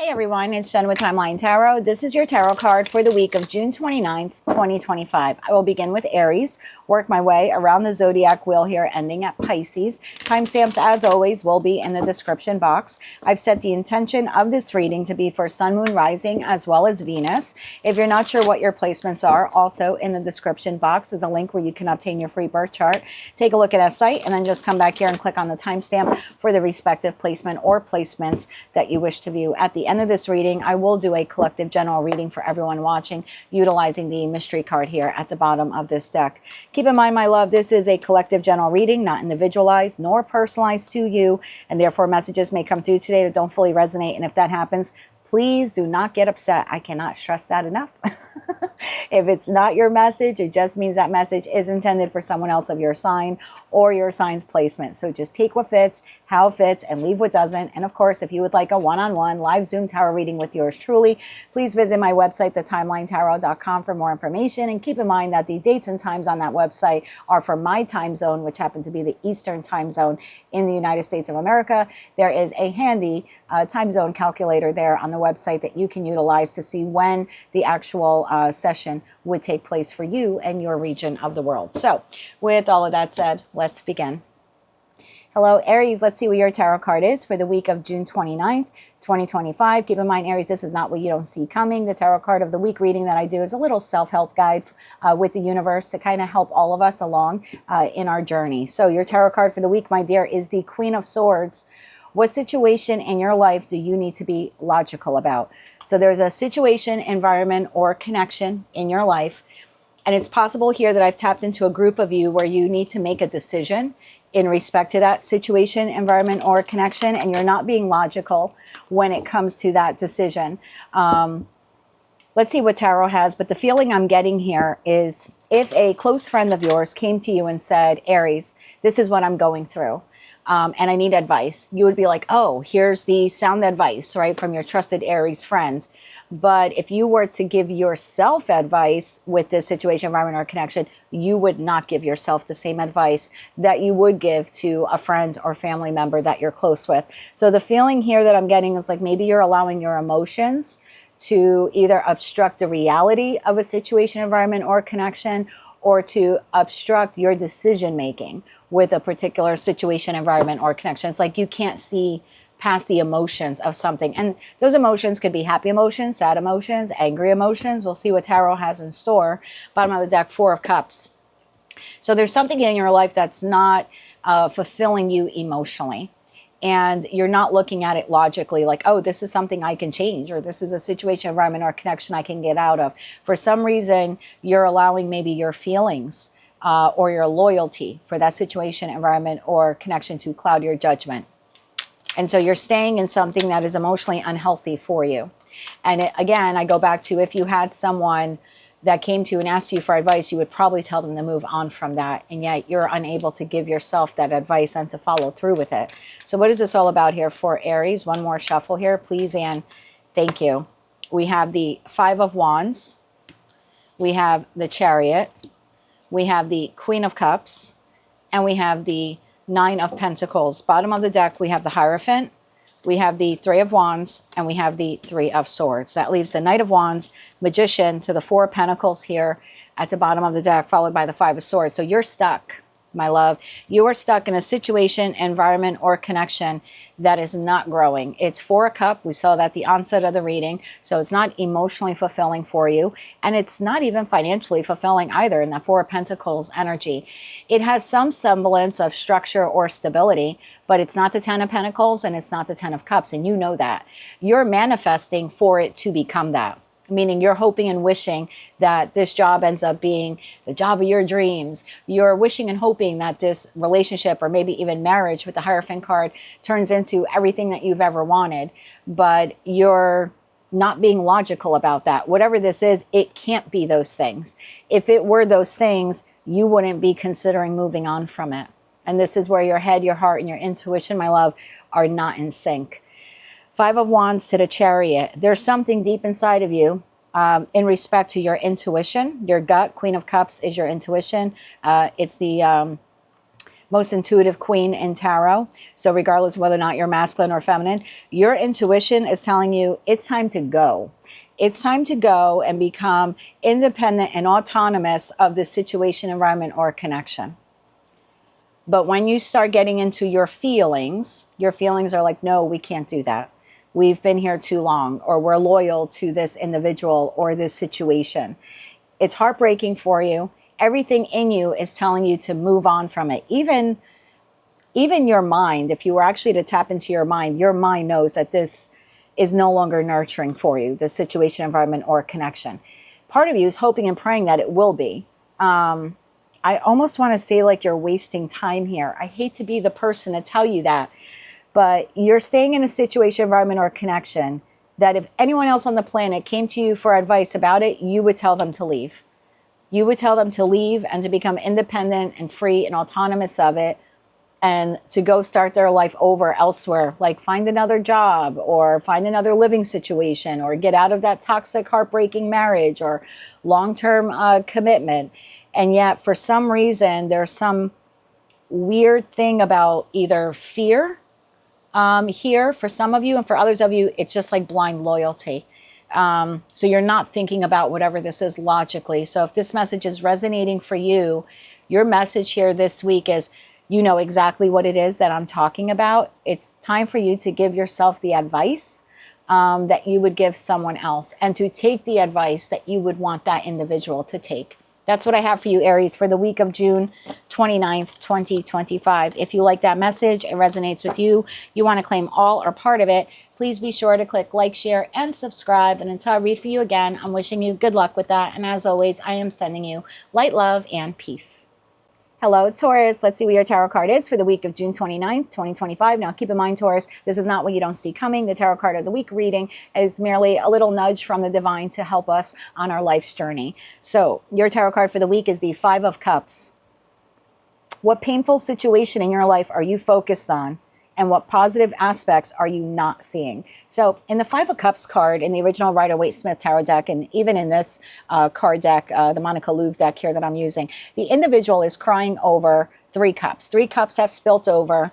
Hey everyone, it's Jen with Timeline Tarot. This is your tarot card for the week of June 29th, 2025. I will begin with Aries, work my way around the zodiac wheel here, ending at Pisces. Timestamps, as always, will be in the description box. I've set the intention of this reading to be for Sun, Moon, Rising, as well as Venus. If you're not sure what your placements are, also in the description box is a link where you can obtain your free birth chart. Take a look at that site and then just come back here and click on the timestamp for the respective placement or placements that you wish to view. At the end of this reading, I will do a collective general reading for everyone watching, utilizing the mystery card here at the bottom of this deck. Keep in mind, my love, this is a collective general reading, not individualized nor personalized to you, and therefore messages may come through today that don't fully resonate. And if that happens, please do not get upset. I cannot stress that enough. If it's not your message, it just means that message is intended for someone else of your sign or your sign's placement. So just take what fits, how it fits, and leave what doesn't. And of course, if you would like a one-on-one live Zoom tarot reading with yours truly, please visit my website, thetimelinetarot.com, for more information. And keep in mind that the dates and times on that website are for my time zone, which happen to be the Eastern time zone in the United States of America. There is a handy time zone calculator there on the website that you can utilize to see when the actual session would take place for you and your region of the world. So with all of that said, let's begin. Hello, Aries. Let's see what your tarot card is for the week of June 29th, 2025. Keep in mind, Aries, this is not what you don't see coming. The tarot card of the week reading that I do is a little self-help guide with the universe to kind of help all of us along in our journey. So your tarot card for the week, my dear, is the Queen of Swords. What situation in your life do you need to be logical about? So there's a situation, environment, or connection in your life. And it's possible here that I've tapped into a group of you where you need to make a decision in respect to that situation, environment, or connection, and you're not being logical when it comes to that decision. Let's see what tarot has, but the feeling I'm getting here is if a close friend of yours came to you and said, Aries, this is what I'm going through, and I need advice, you would be like, oh, here's the sound advice, right, from your trusted Aries friend. But if you were to give yourself advice with this situation, environment, or connection, you would not give yourself the same advice that you would give to a friend or family member that you're close with. So the feeling here that I'm getting is like maybe you're allowing your emotions to either obstruct the reality of a situation, environment, or connection, or to obstruct your decision making with a particular situation, environment, or connection. It's like you can't see past the emotions of something. And those emotions could be happy emotions, sad emotions, angry emotions. We'll see what tarot has in store. Bottom of the deck, Four of Cups. So there's something in your life that's not fulfilling you emotionally. And you're not looking at it logically like, oh, this is something I can change, or this is a situation, environment, or connection I can get out of. For some reason, you're allowing maybe your feelings or your loyalty for that situation, environment, or connection to cloud your judgment. And so you're staying in something that is emotionally unhealthy for you. And again, I go back to if you had someone that came to you and asked you for advice, you would probably tell them to move on from that. And yet you're unable to give yourself that advice and to follow through with it. So what is this all about here for Aries? One more shuffle here, please, and thank you. We have the Five of Wands. We have the Chariot. We have the Queen of Cups. And we have the Nine of Pentacles. Bottom of the deck, we have the Hierophant, we have the Three of Wands, and we have the Three of Swords. That leaves the Knight of Wands, Magician, to the Four of Pentacles here at the bottom of the deck, followed by the Five of Swords. So you're stuck, my love. You are stuck in a situation, environment, or connection that is not growing. It's Four of Cups. We saw that at the onset of the reading. So it's not emotionally fulfilling for you. And it's not even financially fulfilling either in that Four of Pentacles energy. It has some semblance of structure or stability, but it's not the Ten of Pentacles and it's not the Ten of Cups. And you know that. You're manifesting for it to become that. Meaning you're hoping and wishing that this job ends up being the job of your dreams. You're wishing and hoping that this relationship or maybe even marriage with the Hierophant card turns into everything that you've ever wanted. But you're not being logical about that. Whatever this is, it can't be those things. If it were those things, you wouldn't be considering moving on from it. And this is where your head, your heart, and your intuition, my love, are not in sync. Five of Wands to the Chariot. There's something deep inside of you in respect to your intuition, your gut. Queen of Cups is your intuition. It's the most intuitive queen in tarot. So regardless of whether or not you're masculine or feminine, your intuition is telling you it's time to go. It's time to go and become independent and autonomous of the situation, environment, or connection. But when you start getting into your feelings are like, no, we can't do that. We've been here too long, or we're loyal to this individual or this situation. It's heartbreaking for you. Everything in you is telling you to move on from it. Even your mind, if you were actually to tap into your mind knows that this is no longer nurturing for you, the situation, environment, or connection. Part of you is hoping and praying that it will be. I almost want to say like you're wasting time here. I hate to be the person to tell you that, but you're staying in a situation, environment, or connection that if anyone else on the planet came to you for advice about it, you would tell them to leave. You would tell them to leave and to become independent and free and autonomous of it, and to go start their life over elsewhere, like find another job or find another living situation or get out of that toxic, heartbreaking marriage or long-term commitment. And yet, for some reason, there's some weird thing about either fear here for some of you, and for others of you, it's just like blind loyalty. So you're not thinking about whatever this is logically. So if this message is resonating for you, your message here this week is, you know exactly what it is that I'm talking about. It's time for you to give yourself the advice that you would give someone else, and to take the advice that you would want that individual to take. That's what I have for you, Aries, for the week of June 29th, 2025. If you like that message, it resonates with you, you want to claim all or part of it, please be sure to click like, share, and subscribe. And until I read for you again, I'm wishing you good luck with that. And as always, I am sending you light, love, and peace. Hello, Taurus. Let's see what your tarot card is for the week of June 29th, 2025. Now, keep in mind, Taurus, this is not what you don't see coming. The tarot card of the week reading is merely a little nudge from the divine to help us on our life's journey. So, your tarot card for the week is the Five of Cups. What painful situation in your life are you focused on? And what positive aspects are you not seeing? So in the Five of Cups card, in the original Rider-Waite-Smith tarot deck, and even in this card deck, the Monica Louv deck here that I'm using, the individual is crying over three cups. Three cups have spilt over.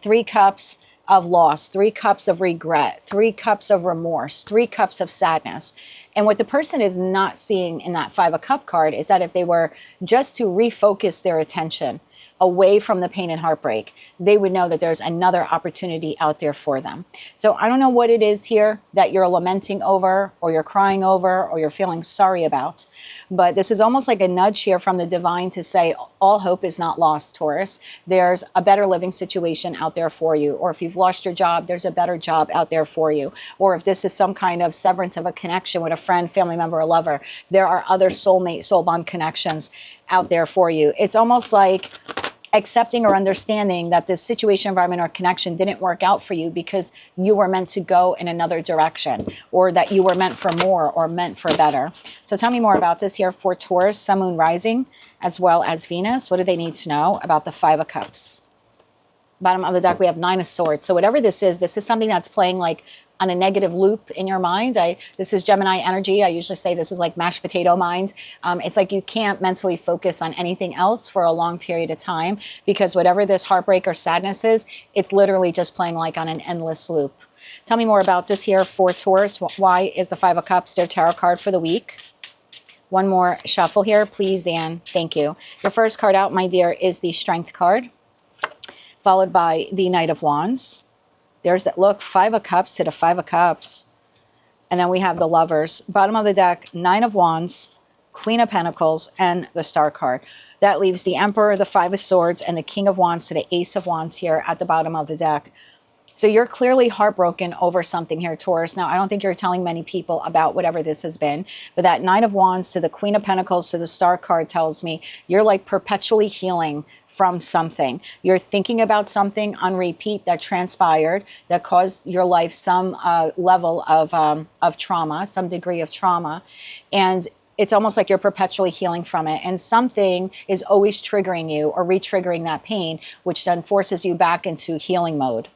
Three cups of loss. Three cups of regret. Three cups of remorse. Three cups of sadness. And what the person is not seeing in that Five of Cups card is that if they were just to refocus their attention away from the pain and heartbreak, they would know that there's another opportunity out there for them. So I don't know what it is here that you're lamenting over, or you're crying over, or you're feeling sorry about, but this is almost like a nudge here from the divine to say, all hope is not lost, Taurus. There's a better living situation out there for you. Or if you've lost your job, there's a better job out there for you. Or if this is some kind of severance of a connection with a friend, family member, or lover, there are other soulmate, soul bond connections out there for you. It's almost like accepting or understanding that this situation, environment, or connection didn't work out for you because you were meant to go in another direction, or that you were meant for more or meant for better. So tell me more about this here for Taurus, Sun, Moon, Rising, as well as Venus. What do they need to know about the Five of Cups? Bottom of the deck, we have Nine of Swords. So whatever this is something that's playing like on a negative loop in your mind. This is Gemini energy. I usually say this is like mashed potato mind. It's like you can't mentally focus on anything else for a long period of time, because whatever this heartbreak or sadness is, it's literally just playing like on an endless loop. Tell me more about this here for Taurus. Why is the Five of Cups their tarot card for the week? One more shuffle here, please, and thank you. Your first card out, my dear, is the Strength card, followed by the Knight of Wands. There's that, look, Five of Cups to the Five of Cups. And then we have the Lovers. Bottom of the deck, Nine of Wands, Queen of Pentacles, and the Star card. That leaves the Emperor, the Five of Swords, and the King of Wands to the Ace of Wands here at the bottom of the deck. So you're clearly heartbroken over something here, Taurus. Now, I don't think you're telling many people about whatever this has been, but that Nine of Wands to the Queen of Pentacles to the Star card tells me you're like perpetually healing from something. You're thinking about something on repeat that transpired, that caused your life some level of trauma, some degree of trauma. And it's almost like you're perpetually healing from it. And something is always triggering you or re-triggering that pain, which then forces you back into healing mode.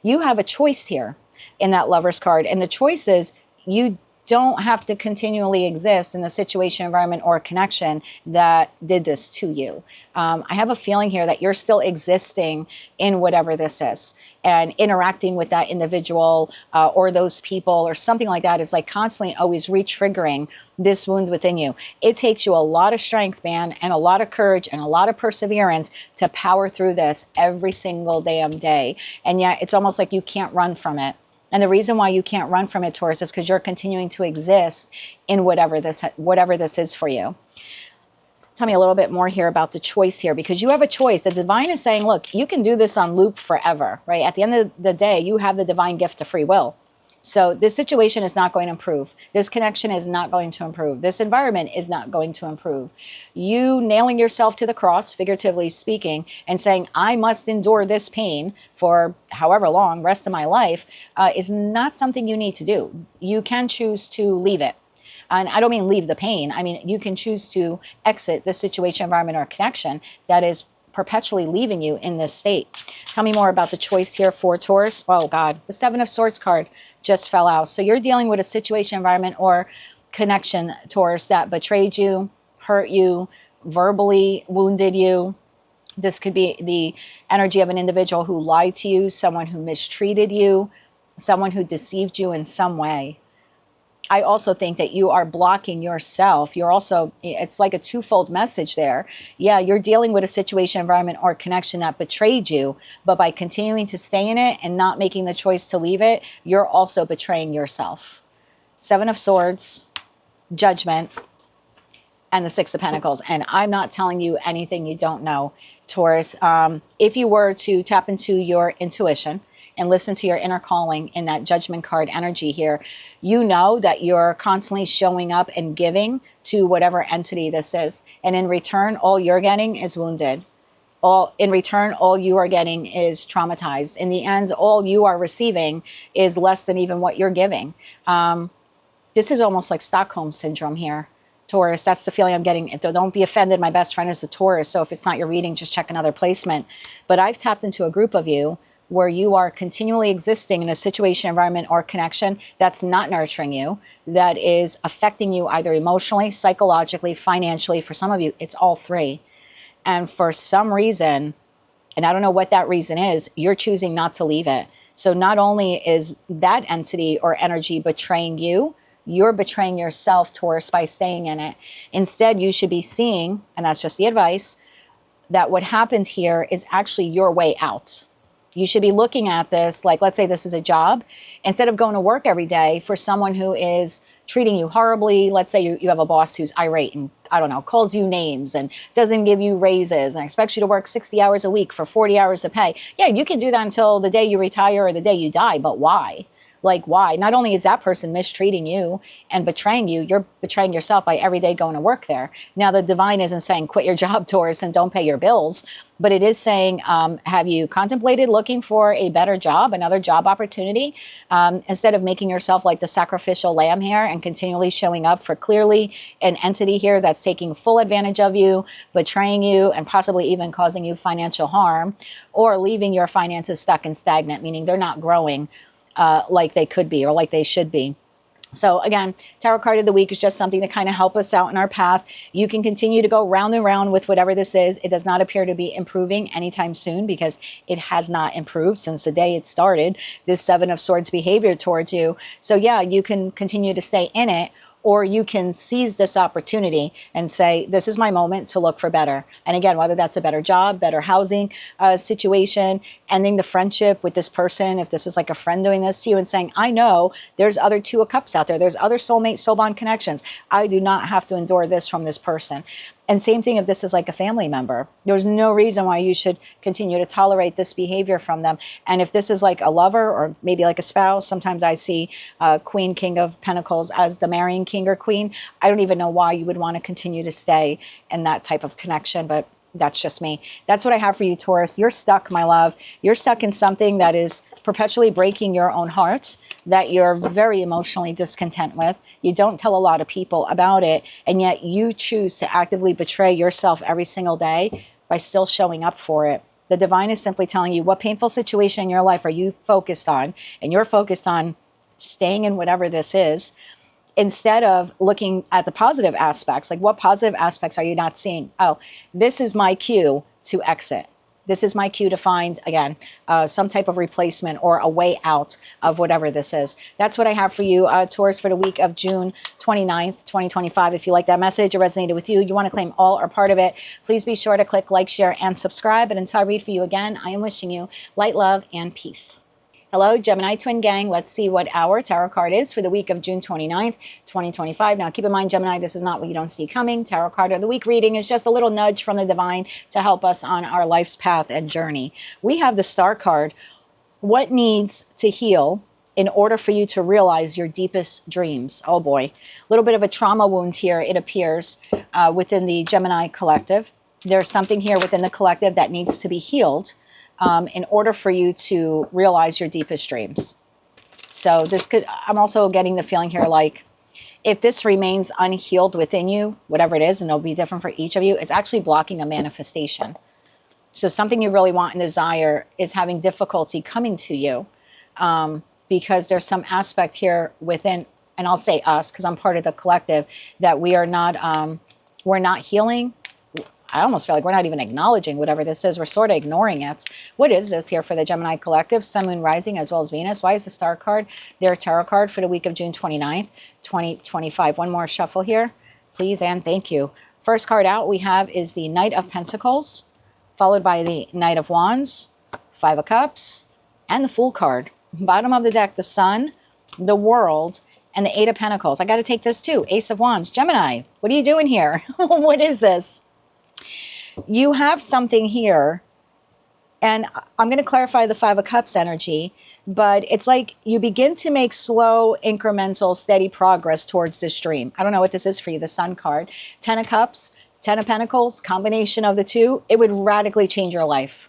You have a choice here in that Lovers card. And the choice is you don't have to continually exist in the situation, environment, or connection that did this to you. I have a feeling here that you're still existing in whatever this is, and interacting with that individual or those people or something like that is like constantly always re-triggering this wound within you. It takes you a lot of strength, man, and a lot of courage and a lot of perseverance to power through this every single damn day. And yet it's almost like you can't run from it. And the reason why you can't run from it, Taurus, is because you're continuing to exist in whatever this is for you. Tell me a little bit more here about the choice here, because you have a choice. The divine is saying, look, you can do this on loop forever, right? At the end of the day, you have the divine gift of free will. So this situation is not going to improve. This connection is not going to improve. This environment is not going to improve. You nailing yourself to the cross, figuratively speaking, and saying, I must endure this pain for however long, rest of my life, is not something you need to do. You can choose to leave it. And I don't mean leave the pain. I mean, you can choose to exit the situation, environment, or connection that is perpetually leaving you in this state. Tell me more about the choice here for Taurus. Oh God, the Seven of Swords card just fell out. So you're dealing with a situation, environment, or connection, Taurus, that betrayed you, hurt you, verbally wounded you. This could be the energy of an individual who lied to you, someone who mistreated you, someone who deceived you in some way. I also think that you are blocking yourself. You're also, it's like a twofold message there. Yeah, you're dealing with a situation, environment, or connection that betrayed you, but by continuing to stay in it and not making the choice to leave it, you're also betraying yourself. Seven of Swords, Judgment, and the Six of Pentacles. And I'm not telling you anything you don't know, Taurus. If you were to tap into your intuition and listen to your inner calling in that Judgment card energy here, you know that you're constantly showing up and giving to whatever entity this is. And in return, all you're getting is wounded. In return, all you are getting is traumatized. In the end, all you are receiving is less than even what you're giving. This is almost like Stockholm Syndrome here, Taurus. That's the feeling I'm getting. Don't be offended. My best friend is a Taurus. So if it's not your reading, just check another placement. But I've tapped into a group of you where you are continually existing in a situation, environment, or connection that's not nurturing you, that is affecting you either emotionally, psychologically, financially. For some of you, it's all three. And for some reason, and I don't know what that reason is, you're choosing not to leave it. So not only is that entity or energy betraying you, you're betraying yourself, Taurus, by staying in it. Instead, you should be seeing, and that's just the advice, that what happened here is actually your way out. You should be looking at this like, let's say this is a job. Instead of going to work every day for someone who is treating you horribly, let's say you have a boss who's irate and, I don't know, calls you names and doesn't give you raises and expects you to work 60 hours a week for 40 hours of pay. Yeah, you can do that until the day you retire or the day you die, but why? Like, why? Not only is that person mistreating you and betraying you, you're betraying yourself by every day going to work there. Now, the divine isn't saying quit your job, Taurus, and don't pay your bills, but it is saying, have you contemplated looking for a better job, another job opportunity, instead of making yourself like the sacrificial lamb here and continually showing up for clearly an entity here that's taking full advantage of you, betraying you, and possibly even causing you financial harm, or leaving your finances stuck and stagnant, meaning they're not growing like they could be or like they should be. So again, Tarot card of the week is just something to kind of help us out in our path. You can continue to go round and round with whatever this is. It does not appear to be improving anytime soon because it has not improved since the day it started, this Seven of Swords behavior towards you. So yeah, you can continue to stay in it, or you can seize this opportunity and say, this is my moment to look for better. And again, whether that's a better job, better housing situation, ending the friendship with this person, if this is like a friend doing this to you and saying, I know there's other Two of Cups out there. There's other soulmate, soul bond connections. I do not have to endure this from this person. And same thing if this is like a family member. There's no reason why you should continue to tolerate this behavior from them. And if this is like a lover or maybe like a spouse, sometimes I see Queen, King of Pentacles as the marrying king or queen. I don't even know why you would want to continue to stay in that type of connection, but that's just me. That's what I have for you, Taurus. You're stuck, my love. You're stuck in something that is perpetually breaking your own heart, that you're very emotionally discontent with. You don't tell a lot of people about it, and yet you choose to actively betray yourself every single day by still showing up for it. The divine is simply telling you, what painful situation in your life are you focused on? And you're focused on staying in whatever this is. instead of looking at the positive aspects, like what positive aspects are you not seeing? Oh, this is my cue to exit. This is my cue to find, again, some type of replacement or a way out of whatever this is. That's what I have for you, Taurus, for the week of June 29th, 2025. If you like that message, it resonated with you, you want to claim all or part of it, please be sure to click like, share, and subscribe. And until I read for you again, I am wishing you light, love, and peace. Hello, Gemini Twin Gang. Let's see what our tarot card is for the week of June 29th, 2025. Now, keep in mind, Gemini, this is not what you don't see coming. Tarot card of the week reading is just a little nudge from the divine to help us on our life's path and journey. We have the Star card. What needs to heal in order for you to realize your deepest dreams? Oh, boy. A little bit of a trauma wound here, it appears, within the Gemini collective. There's something here within the collective that needs to be healed in order for you to realize your deepest dreams. So this could, I'm also getting the feeling here, like if this remains unhealed within you, whatever it is, and it'll be different for each of you, it's actually blocking a manifestation. So something you really want and desire is having difficulty coming to you because there's some aspect here within, and I'll say us, because I'm part of the collective, that we are not, we're not healing. I almost feel like we're not even acknowledging whatever this is. We're sort of ignoring it. What is this here for the Gemini collective? Sun, Moon, Rising, as well as Venus. Why is the Star card their tarot card for the week of June 29th, 2025? One more shuffle here, please, and thank you. First card out we have is the Knight of Pentacles, followed by the Knight of Wands, Five of Cups, and the Fool card. Bottom of the deck, the Sun, the World, and the Eight of Pentacles. I got to take this too. Ace of Wands. Gemini, what are you doing here? What is this? You have something here, and I'm going to clarify the Five of Cups energy, but it's like you begin to make slow, incremental, steady progress towards this dream. I don't know what this is for you, the Sun card. 10 of Cups, 10 of Pentacles, combination of the two, it would radically change your life.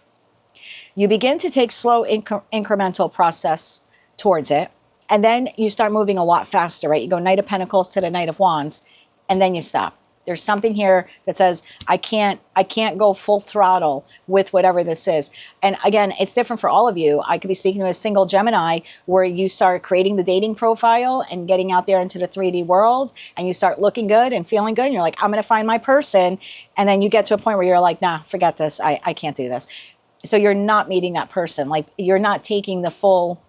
You begin to take slow, incremental process towards it, and then you start moving a lot faster, right? You go Knight of Pentacles to the Knight of Wands, and then you stop. There's something here that says, I can't go full throttle with whatever this is. And again, it's different for all of you. I could be speaking to a single Gemini where you start creating the dating profile and getting out there into the 3D world, and you start looking good and feeling good. And you're like, I'm going to find my person. And then you get to a point where you're like, nah, forget this. I can't do this. So you're not meeting that person. Like you're not taking the full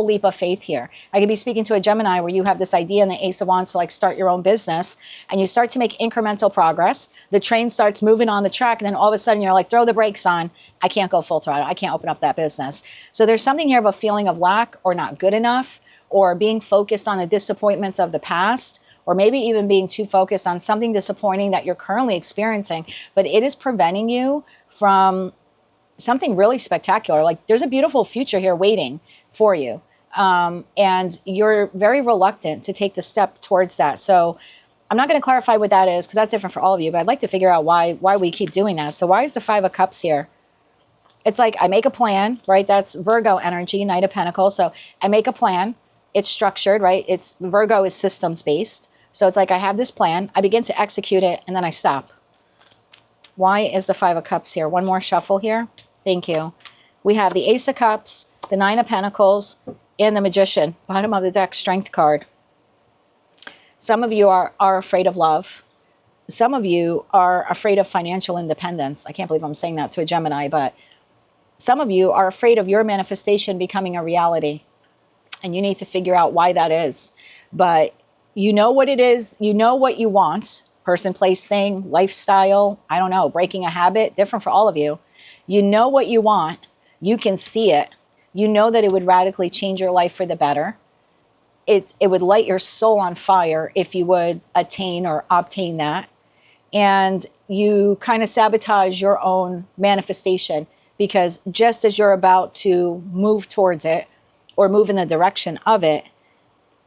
leap of faith here. I could be speaking to a Gemini where you have this idea in the Ace of Wands to like start your own business, and you start to make incremental progress. The train starts moving on the track, and then all of a sudden you're like, throw the brakes on. I can't go full throttle. I can't open up that business. So there's something here of a feeling of lack or not good enough, or being focused on the disappointments of the past, or maybe even being too focused on something disappointing that you're currently experiencing, but it is preventing you from something really spectacular. Like there's a beautiful future here waiting for you. And you're very reluctant to take the step towards that. So I'm not going to clarify what that is because that's different for all of you, but I'd like to figure out why we keep doing that. So why is the Five of Cups here? It's like I make a plan, right? That's Virgo energy, Knight of Pentacles. So I make a plan. It's structured, right? It's Virgo is systems based. So it's like I have this plan. I begin to execute it and then I stop. Why is the Five of Cups here? One more shuffle here. Thank you. We have the Ace of Cups, the Nine of Pentacles, and the Magician. Bottom of the deck, Strength card. Some of you are afraid of love. Some of you are afraid of financial independence. I can't believe I'm saying that to a Gemini, but some of you are afraid of your manifestation becoming a reality. And you need to figure out why that is. But you know what it is. You know what you want. Person, place, thing, lifestyle. I don't know. Breaking a habit. Different for all of you. You know what you want. You can see it. You know that it would radically change your life for the better. It would light your soul on fire if you would attain or obtain that. And you kind of sabotage your own manifestation because just as you're about to move towards it or move in the direction of it,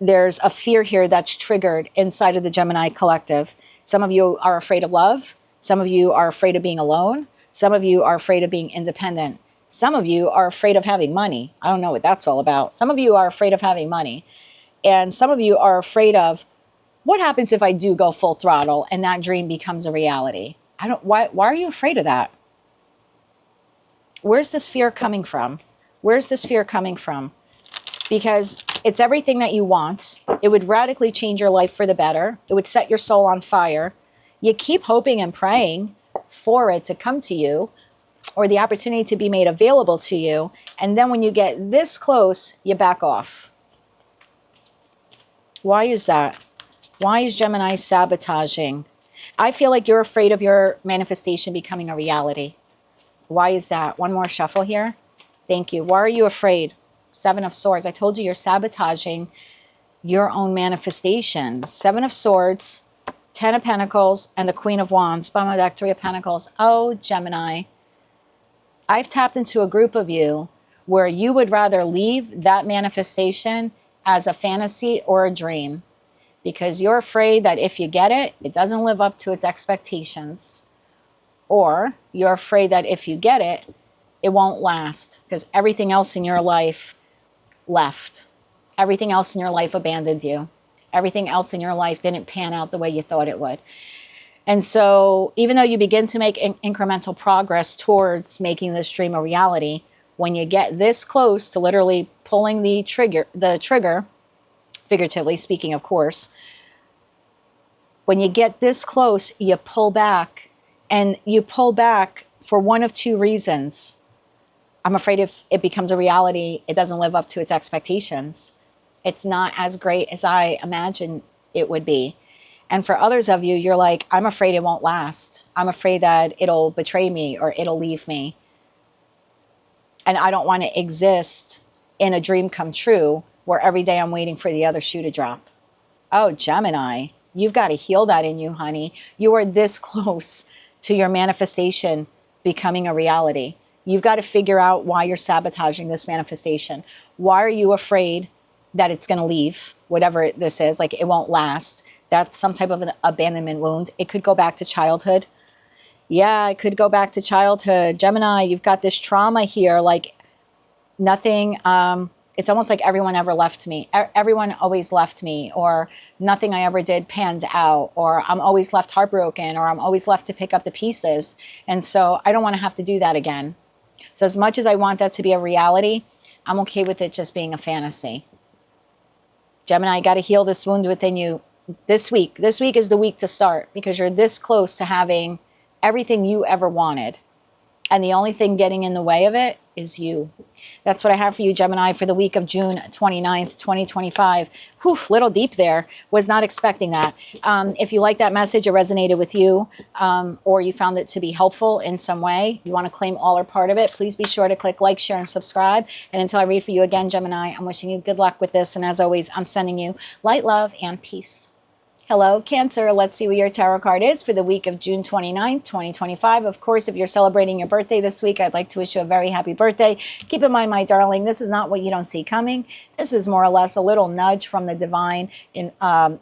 there's a fear here that's triggered inside of the Gemini collective. Some of you are afraid of love. Some of you are afraid of being alone. Some of you are afraid of being independent. Some of you are afraid of having money. I don't know what that's all about. Some of you are afraid of having money. And some of you are afraid of what happens if I do go full throttle and that dream becomes a reality. Why are you afraid of that? Where's this fear coming from? Where's this fear coming from? Because it's everything that you want. It would radically change your life for the better. It would set your soul on fire. You keep hoping and praying for it to come to you, or the opportunity to be made available to you. And then when you get this close, you back off. Why is that? Why is Gemini sabotaging? I feel like you're afraid of your manifestation becoming a reality. Why is that? One more shuffle here. Thank you. Why are you afraid? Seven of Swords. I told you you're sabotaging your own manifestation. Seven of Swords, 10 of Pentacles, and the Queen of Wands. Bottom of the deck, 3 of Pentacles. Oh, Gemini. I've tapped into a group of you where you would rather leave that manifestation as a fantasy or a dream, because you're afraid that if you get it, it doesn't live up to its expectations. Or you're afraid that if you get it, it won't last because everything else in your life left. Everything else in your life abandoned you. Everything else in your life didn't pan out the way you thought it would. And so even though you begin to make incremental progress towards making this dream a reality, when you get this close to literally pulling the trigger, figuratively speaking, of course, when you get this close, you pull back. And you pull back for one of two reasons. I'm afraid if it becomes a reality, it doesn't live up to its expectations. It's not as great as I imagined it would be. And for others of you, you're like, I'm afraid it won't last. I'm afraid that it'll betray me or it'll leave me. And I don't want to exist in a dream come true where every day I'm waiting for the other shoe to drop. Oh, Gemini, you've got to heal that in you, honey. You are this close to your manifestation becoming a reality. You've got to figure out why you're sabotaging this manifestation. Why are you afraid that it's going to leave, whatever this is, like it won't last? That's some type of an abandonment wound. It could go back to childhood. Yeah, it could go back to childhood. Gemini, you've got this trauma here, like nothing, it's almost like everyone ever left me. Everyone always left me, or nothing I ever did panned out, or I'm always left heartbroken, or I'm always left to pick up the pieces. And so I don't want to have to do that again. So as much as I want that to be a reality, I'm okay with it just being a fantasy. Gemini, you got to heal this wound within you this week. This week is the week to start because you're this close to having everything you ever wanted. And the only thing getting in the way of it is you. That's what I have for you, Gemini, for the week of June 29th, 2025. Whew, little deep there. Was not expecting that. If you like that message, it resonated with you, or you found it to be helpful in some way, you want to claim all or part of it, please be sure to click like, share, and subscribe. And until I read for you again, Gemini, I'm wishing you good luck with this. And as always, I'm sending you light, love, and peace. Hello, Cancer. Let's see what your tarot card is for the week of June 29th, 2025. Of course, if you're celebrating your birthday this week, I'd like to wish you a very happy birthday. Keep in mind, my darling, this is not what you don't see coming. This is more or less a little nudge from the divine in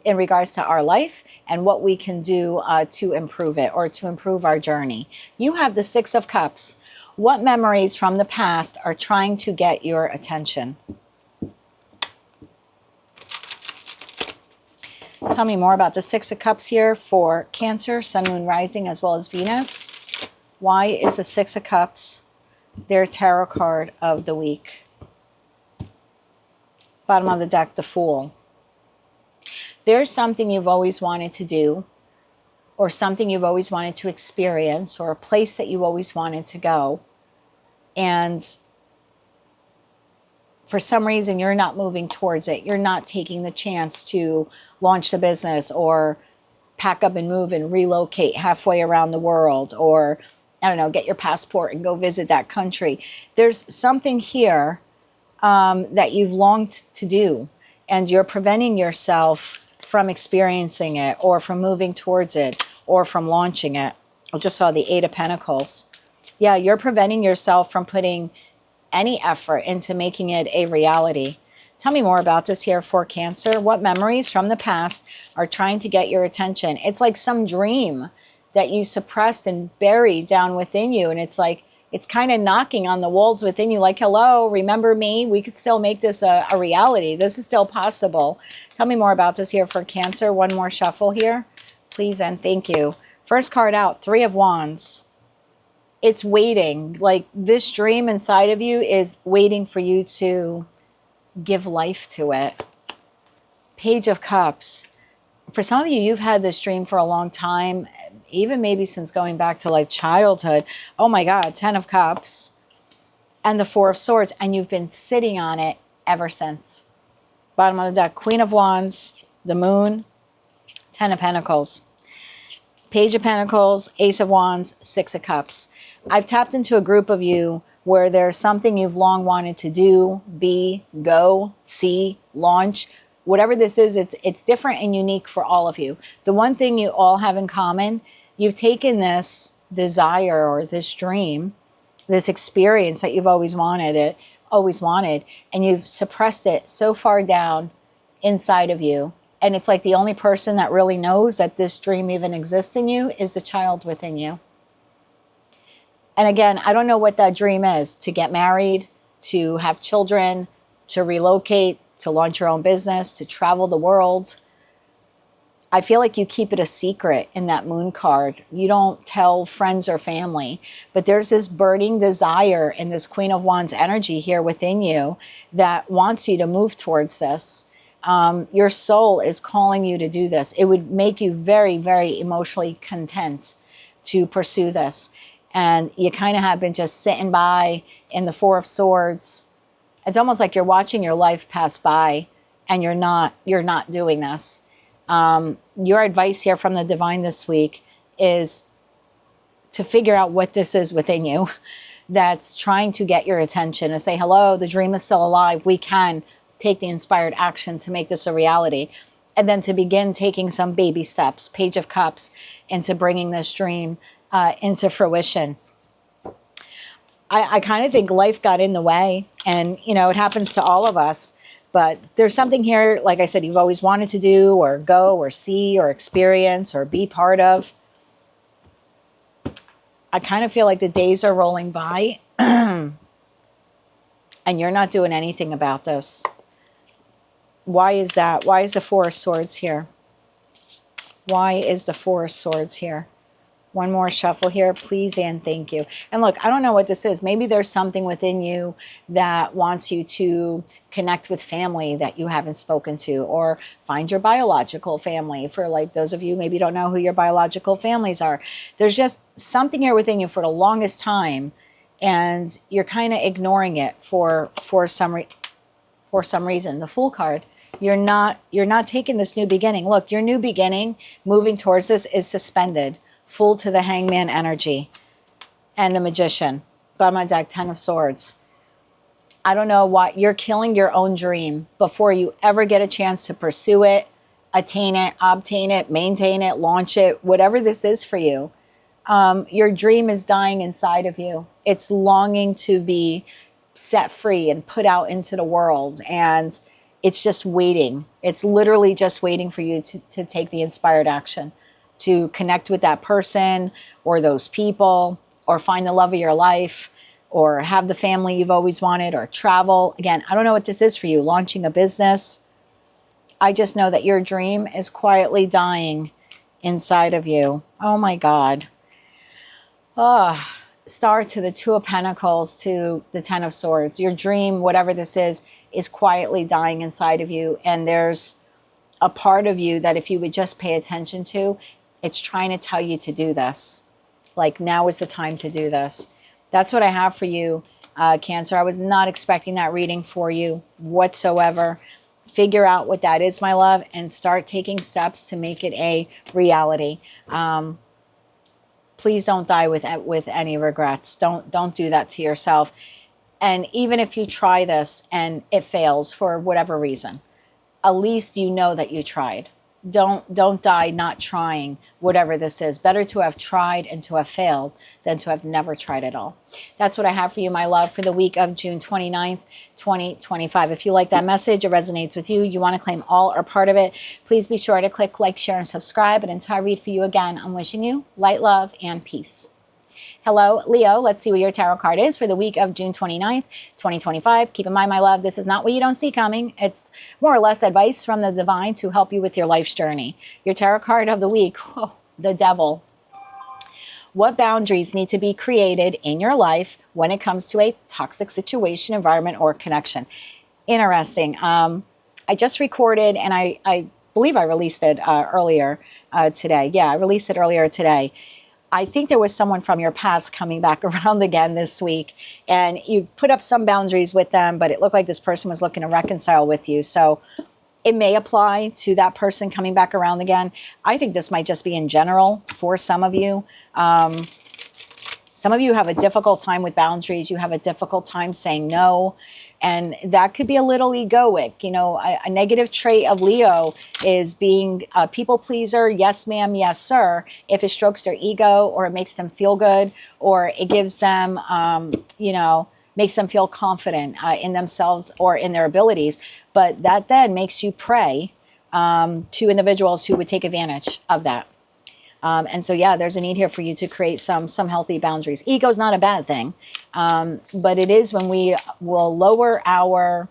regards to our life and what we can do to improve it or to improve our journey. You have the Six of Cups. What memories from the past are trying to get your attention? Tell me more about the Six of Cups here for Cancer, Sun, Moon, Rising, as well as Venus. Why is the Six of Cups their tarot card of the week? Bottom of the deck, the Fool. There's something you've always wanted to do, or something you've always wanted to experience, or a place that you always wanted to go. And for some reason, you're not moving towards it. You're not taking the chance to launch the business or pack up and move and relocate halfway around the world, or, I don't know, get your passport and go visit that country. There's something here that you've longed to do, and you're preventing yourself from experiencing it, or from moving towards it, or from launching it. I just saw the Eight of Pentacles. Yeah, you're preventing yourself from putting any effort into making it a reality. Tell me more about this here for Cancer. What memories from the past are trying to get your attention? It's like some dream that you suppressed and buried down within you. And it's like, it's kind of knocking on the walls within you like, hello, remember me? We could still make this a reality. This is still possible. Tell me more about this here for Cancer. One more shuffle here, please, and thank you. First card out, Three of Wands. It's waiting. Like this dream inside of you is waiting for you to give life to it. Page of Cups. For some of you, you've had this dream for a long time, even maybe since going back to like childhood. Oh my God, 10 of Cups and the 4 of Swords, and you've been sitting on it ever since. Bottom of the deck, Queen of Wands, the Moon, 10 of Pentacles, Page of Pentacles, Ace of Wands, 6 of Cups. I've tapped into a group of you where there's something you've long wanted to do, be, go, see, launch. Whatever this is, it's different and unique for all of you. The one thing you all have in common, you've taken this desire or this dream, this experience that you've always wanted, and you've suppressed it so far down inside of you. And it's like the only person that really knows that this dream even exists in you is the child within you. And again, I don't know what that dream is: to get married, to have children, to relocate, to launch your own business, to travel the world. I feel like you keep it a secret in that Moon card. You don't tell friends or family, but there's this burning desire in this Queen of Wands energy here within you that wants you to move towards this. Your soul is calling you to do this. It would make you very, very emotionally content to pursue this. And you kind of have been just sitting by in the 4 of Swords. It's almost like you're watching your life pass by and you're not doing this. Your advice here from the divine this week is to figure out what this is within you that's trying to get your attention, and say, hello, the dream is still alive. We can take the inspired action to make this a reality. And then to begin taking some baby steps, Page of Cups, into bringing this dream into fruition. I kind of think life got in the way, and you know, it happens to all of us, but there's something here, like I said, you've always wanted to do or go or see or experience or be part of. I kind of feel like the days are rolling by and you're not doing anything about this. Why is that? Why is the 4 of Swords here? Why is the 4 of Swords here? One more shuffle here, please and thank you. And look, I don't know what this is. Maybe there's something within you that wants you to connect with family that you haven't spoken to, or find your biological family. For like those of you maybe don't know who your biological families are. There's just something here within you for the longest time, and you're kind of ignoring it for some reason. The Fool card. You're not taking this new beginning. Look, your new beginning, moving towards this, is suspended. Fool to the Hangman energy, and the Magician. Bottom of my deck, 10 of Swords. I don't know why you're killing your own dream before you ever get a chance to pursue it, attain it, obtain it, maintain it, launch it, whatever this is for you. Your dream is dying inside of you. It's longing to be set free and put out into the world, and it's just waiting. It's literally just waiting for you to take the inspired action, to connect with that person or those people, or find the love of your life, or have the family you've always wanted, or travel. Again, I don't know what this is for you, launching a business. I just know that your dream is quietly dying inside of you. Oh my God. Oh, Star to the 2 of Pentacles to the 10 of Swords. Your dream, whatever this is quietly dying inside of you. And there's a part of you that if you would just pay attention to, it's trying to tell you to do this. Like, now is the time to do this. That's what I have for you, Cancer. I was not expecting that reading for you whatsoever. Figure out what that is, my love, and start taking steps to make it a reality. Please don't die with any regrets. Don't do that to yourself. And even if you try this and it fails for whatever reason, at least you know that you tried. Don't die not trying, whatever this is. Better to have tried and to have failed than to have never tried at all. That's what I have for you, my love, for the week of June 29th, 2025. If you like that message, it resonates with you, you want to claim all or part of it, please be sure to click like, share, and subscribe. And until I read for you again, I'm wishing you light, love, and peace. Hello, Leo. Let's see what your tarot card is for the week of June 29th, 2025. Keep in mind, my love, this is not what you don't see coming. It's more or less advice from the divine to help you with your life's journey. Your tarot card of the week, the Devil. What boundaries need to be created in your life when it comes to a toxic situation, environment, or connection? Interesting. I just recorded, and I believe I released it earlier today. Yeah, I released it earlier today. I think there was someone from your past coming back around again this week, and you put up some boundaries with them, but it looked like this person was looking to reconcile with you. So it may apply to that person coming back around again. I think this might just be in general for some of you. Some of you have a difficult time with boundaries. You have a difficult time saying no. And that could be a little egoic. You know, a negative trait of Leo is being a people pleaser. Yes, ma'am. Yes, sir. If it strokes their ego, or it makes them feel good, or it gives them, you know, makes them feel confident in themselves or in their abilities. But that then makes you prey to individuals who would take advantage of that. And so, yeah, there's a need here for you to create some healthy boundaries. Ego is not a bad thing, but it is when we will lower our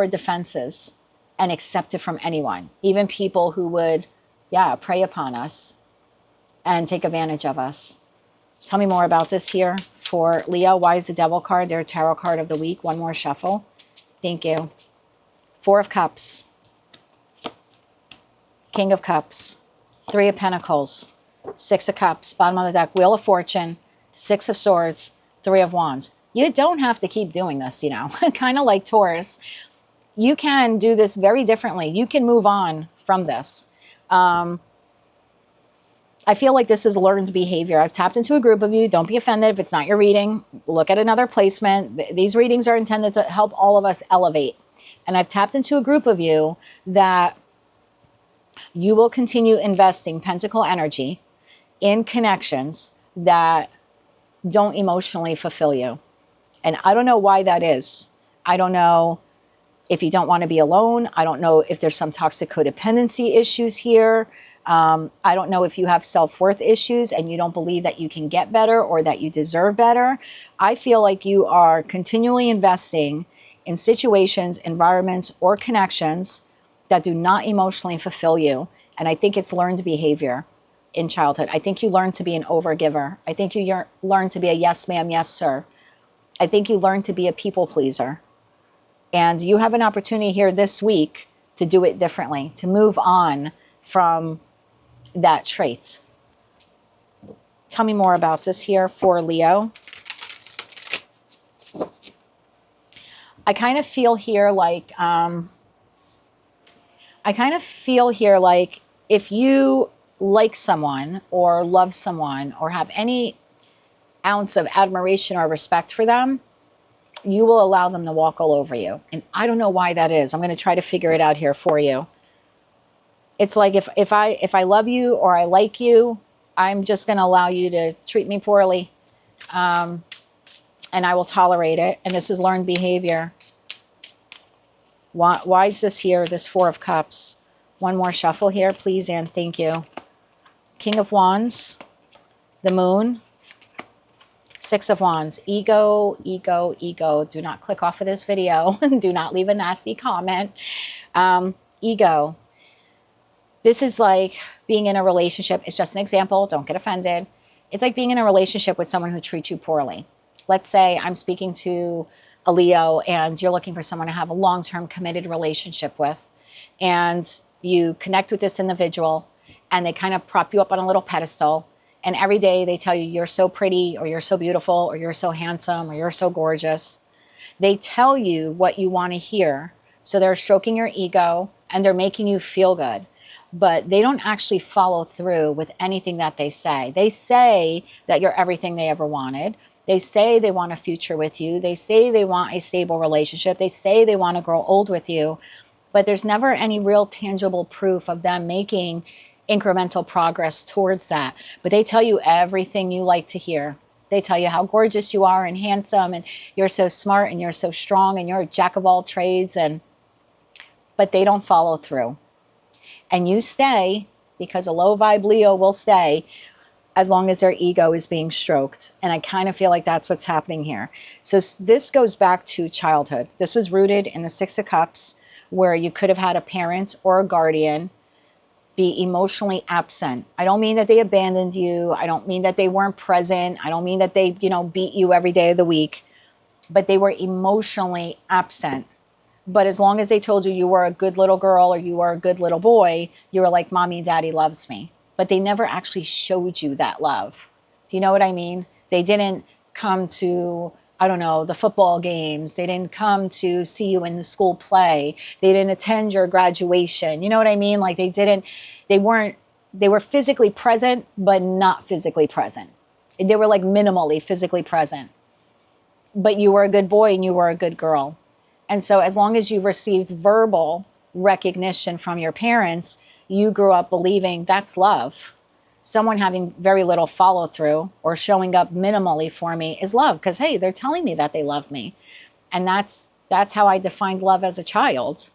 defenses and accept it from anyone, even people who would, yeah, prey upon us and take advantage of us. Tell me more about this here for Leo. Why is the Devil card their tarot card of the week? One more shuffle. Thank you. Four of Cups. King of Cups, Three of Pentacles, Six of Cups, bottom of the deck, Wheel of Fortune, Six of Swords, Three of Wands. You don't have to keep doing this, you know, kind of like Taurus. You can do this very differently. You can move on from this. I feel like this is learned behavior. I've tapped into a group of you. Don't be offended if it's not your reading. Look at another placement. These readings are intended to help all of us elevate. And I've tapped into a group of you that you will continue investing pentacle energy in connections that don't emotionally fulfill you. And I don't know why that is. I don't know if you don't want to be alone. I don't know if there's some toxic codependency issues here. I don't know if you have self-worth issues and you don't believe that you can get better or that you deserve better. I feel like you are continually investing in situations, environments, or connections that do not emotionally fulfill you. And I think it's learned behavior in childhood. I think you learned to be an overgiver. I think you learned to be a yes, ma'am, yes, sir. I think you learned to be a people pleaser. And you have an opportunity here this week to do it differently, to move on from that trait. Tell me more about this here for Leo. I kind of feel here like, if you like someone or love someone or have any ounce of admiration or respect for them, you will allow them to walk all over you. And I don't know why that is. I'm going to try to figure it out here for you. It's like if I love you or I like you, I'm just going to allow you to treat me poorly. And I will tolerate it. And this is learned behavior. Why is this here, this Four of Cups? One more shuffle here, please, and thank you. King of Wands, the Moon, Six of Wands. Ego, ego, ego. Do not click off of this video. Do not leave a nasty comment. Ego. This is like being in a relationship. It's just an example. Don't get offended. It's like being in a relationship with someone who treats you poorly. Let's say I'm speaking to a Leo and you're looking for someone to have a long-term committed relationship with, and you connect with this individual and they kind of prop you up on a little pedestal, and every day they tell you you're so pretty or you're so beautiful or you're so handsome or you're so gorgeous. They tell you what you want to hear. So they're stroking your ego and they're making you feel good, but they don't actually follow through with anything that they say. They say that you're everything they ever wanted. They say they want a future with you. They say they want a stable relationship. They say they want to grow old with you, but there's never any real tangible proof of them making incremental progress towards that. But they tell you everything you like to hear. They tell you how gorgeous you are and handsome and you're so smart and you're so strong and you're a jack of all trades, but they don't follow through. And you stay because a low vibe Leo will stay as long as their ego is being stroked. And I kind of feel like that's what's happening here. So this goes back to childhood. This was rooted in the Six of Cups, where you could have had a parent or a guardian be emotionally absent. I don't mean that they abandoned you. I don't mean that they weren't present. I don't mean that they, beat you every day of the week, but they were emotionally absent But as long as they told you you were a good little girl or you were a good little boy, you were like, mommy and daddy loves me. But they never actually showed you that love. Do you know what I mean? They didn't come to, I don't know, the football games. They didn't come to see you in the school play. They didn't attend your graduation. You know what I mean? Like they were physically present, but not physically present. They were like minimally physically present. But you were a good boy and you were a good girl. And so as long as you received verbal recognition from your parents, you grew up believing that's love. Someone having very little follow through or showing up minimally for me is love, because hey, they're telling me that they love me. And that's how I defined love as a child.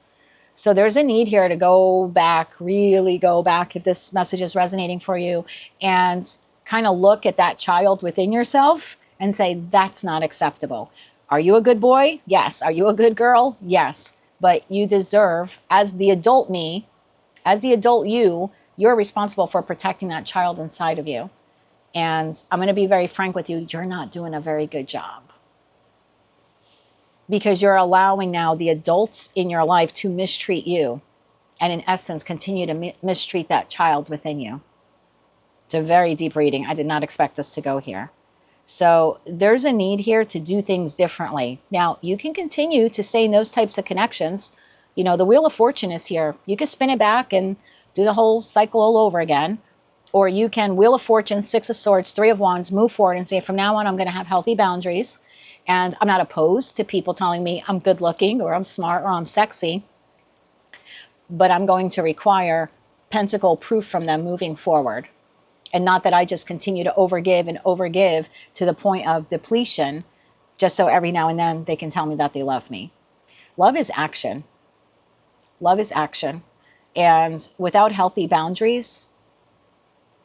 So there's a need here to go back, really go back, if this message is resonating for you, and kind of look at that child within yourself and say, that's not acceptable. Are you a good boy? Yes. Are you a good girl? Yes. But you deserve, as the adult me, as the adult you're responsible for protecting that child inside of you. And I'm going to be very frank with you, you're not doing a very good job. Because you're allowing now the adults in your life to mistreat you. And in essence, continue to mistreat that child within you. It's a very deep reading. I did not expect us to go here. So there's a need here to do things differently. Now, you can continue to stay in those types of connections. You know, the Wheel of Fortune is here. You can spin it back and do the whole cycle all over again. Or you can Wheel of Fortune, Six of Swords, Three of Wands, move forward and say, from now on, I'm going to have healthy boundaries. And I'm not opposed to people telling me I'm good looking or I'm smart or I'm sexy. But I'm going to require pentacle proof from them moving forward. And not that I just continue to overgive and overgive to the point of depletion, just so every now and then they can tell me that they love me. Love is action. Love is action. And without healthy boundaries,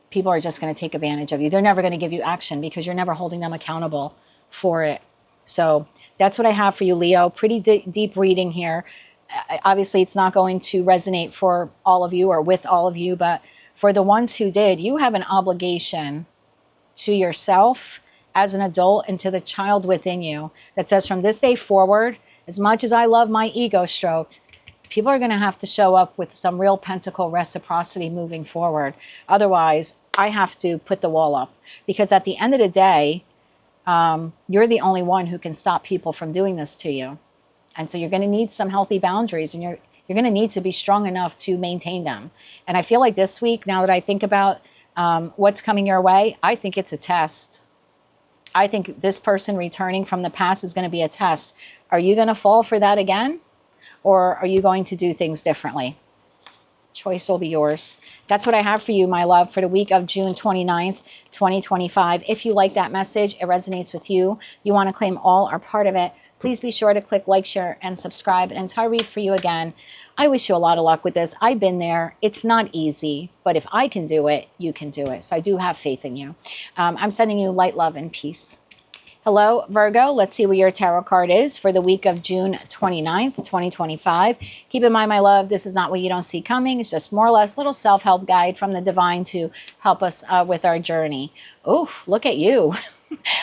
people are just going to take advantage of you. They're never going to give you action because you're never holding them accountable for it. So that's what I have for you, Leo. Pretty deep reading here. Obviously, it's not going to resonate for all of you or with all of you, but for the ones who did, you have an obligation to yourself as an adult and to the child within you that says, from this day forward, as much as I love my ego stroked, people are going to have to show up with some real pentacle reciprocity moving forward. Otherwise, I have to put the wall up, because at the end of the day, you're the only one who can stop people from doing this to you. And so you're going to need some healthy boundaries, and you're going to need to be strong enough to maintain them. And I feel like this week, now that I think about what's coming your way, I think it's a test. I think this person returning from the past is going to be a test. Are you going to fall for that again? Or are you going to do things differently? Choice will be yours. That's what I have for you, my love, for the week of June 29th, 2025. If you like that message, it resonates with you, you want to claim all or part of it, please be sure to click like, share, and subscribe. And until I read for you again, I wish you a lot of luck with this. I've been there. It's not easy, but if I can do it, you can do it. So I do have faith in you. I'm sending you light, love, and peace. Hello, Virgo. Let's see what your tarot card is for the week of June 29th, 2025. Keep in mind, my love, this is not what you don't see coming. It's just more or less a little self-help guide from the divine to help us with our journey. Oh, look at you.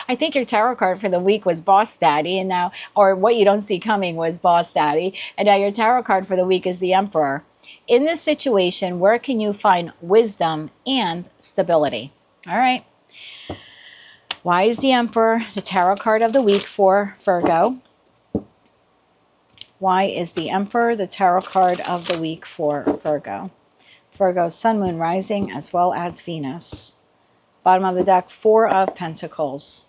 I think your tarot card for the week was Boss Daddy, and now, or what you don't see coming was Boss Daddy, and now your tarot card for the week is the Emperor. In this situation, where can you find wisdom and stability? All right. Why is the Emperor the tarot card of the week for Virgo? Why is the Emperor the tarot card of the week for Virgo? Virgo, Sun, Moon, Rising, as well as Venus. Bottom of the deck, Four of Pentacles.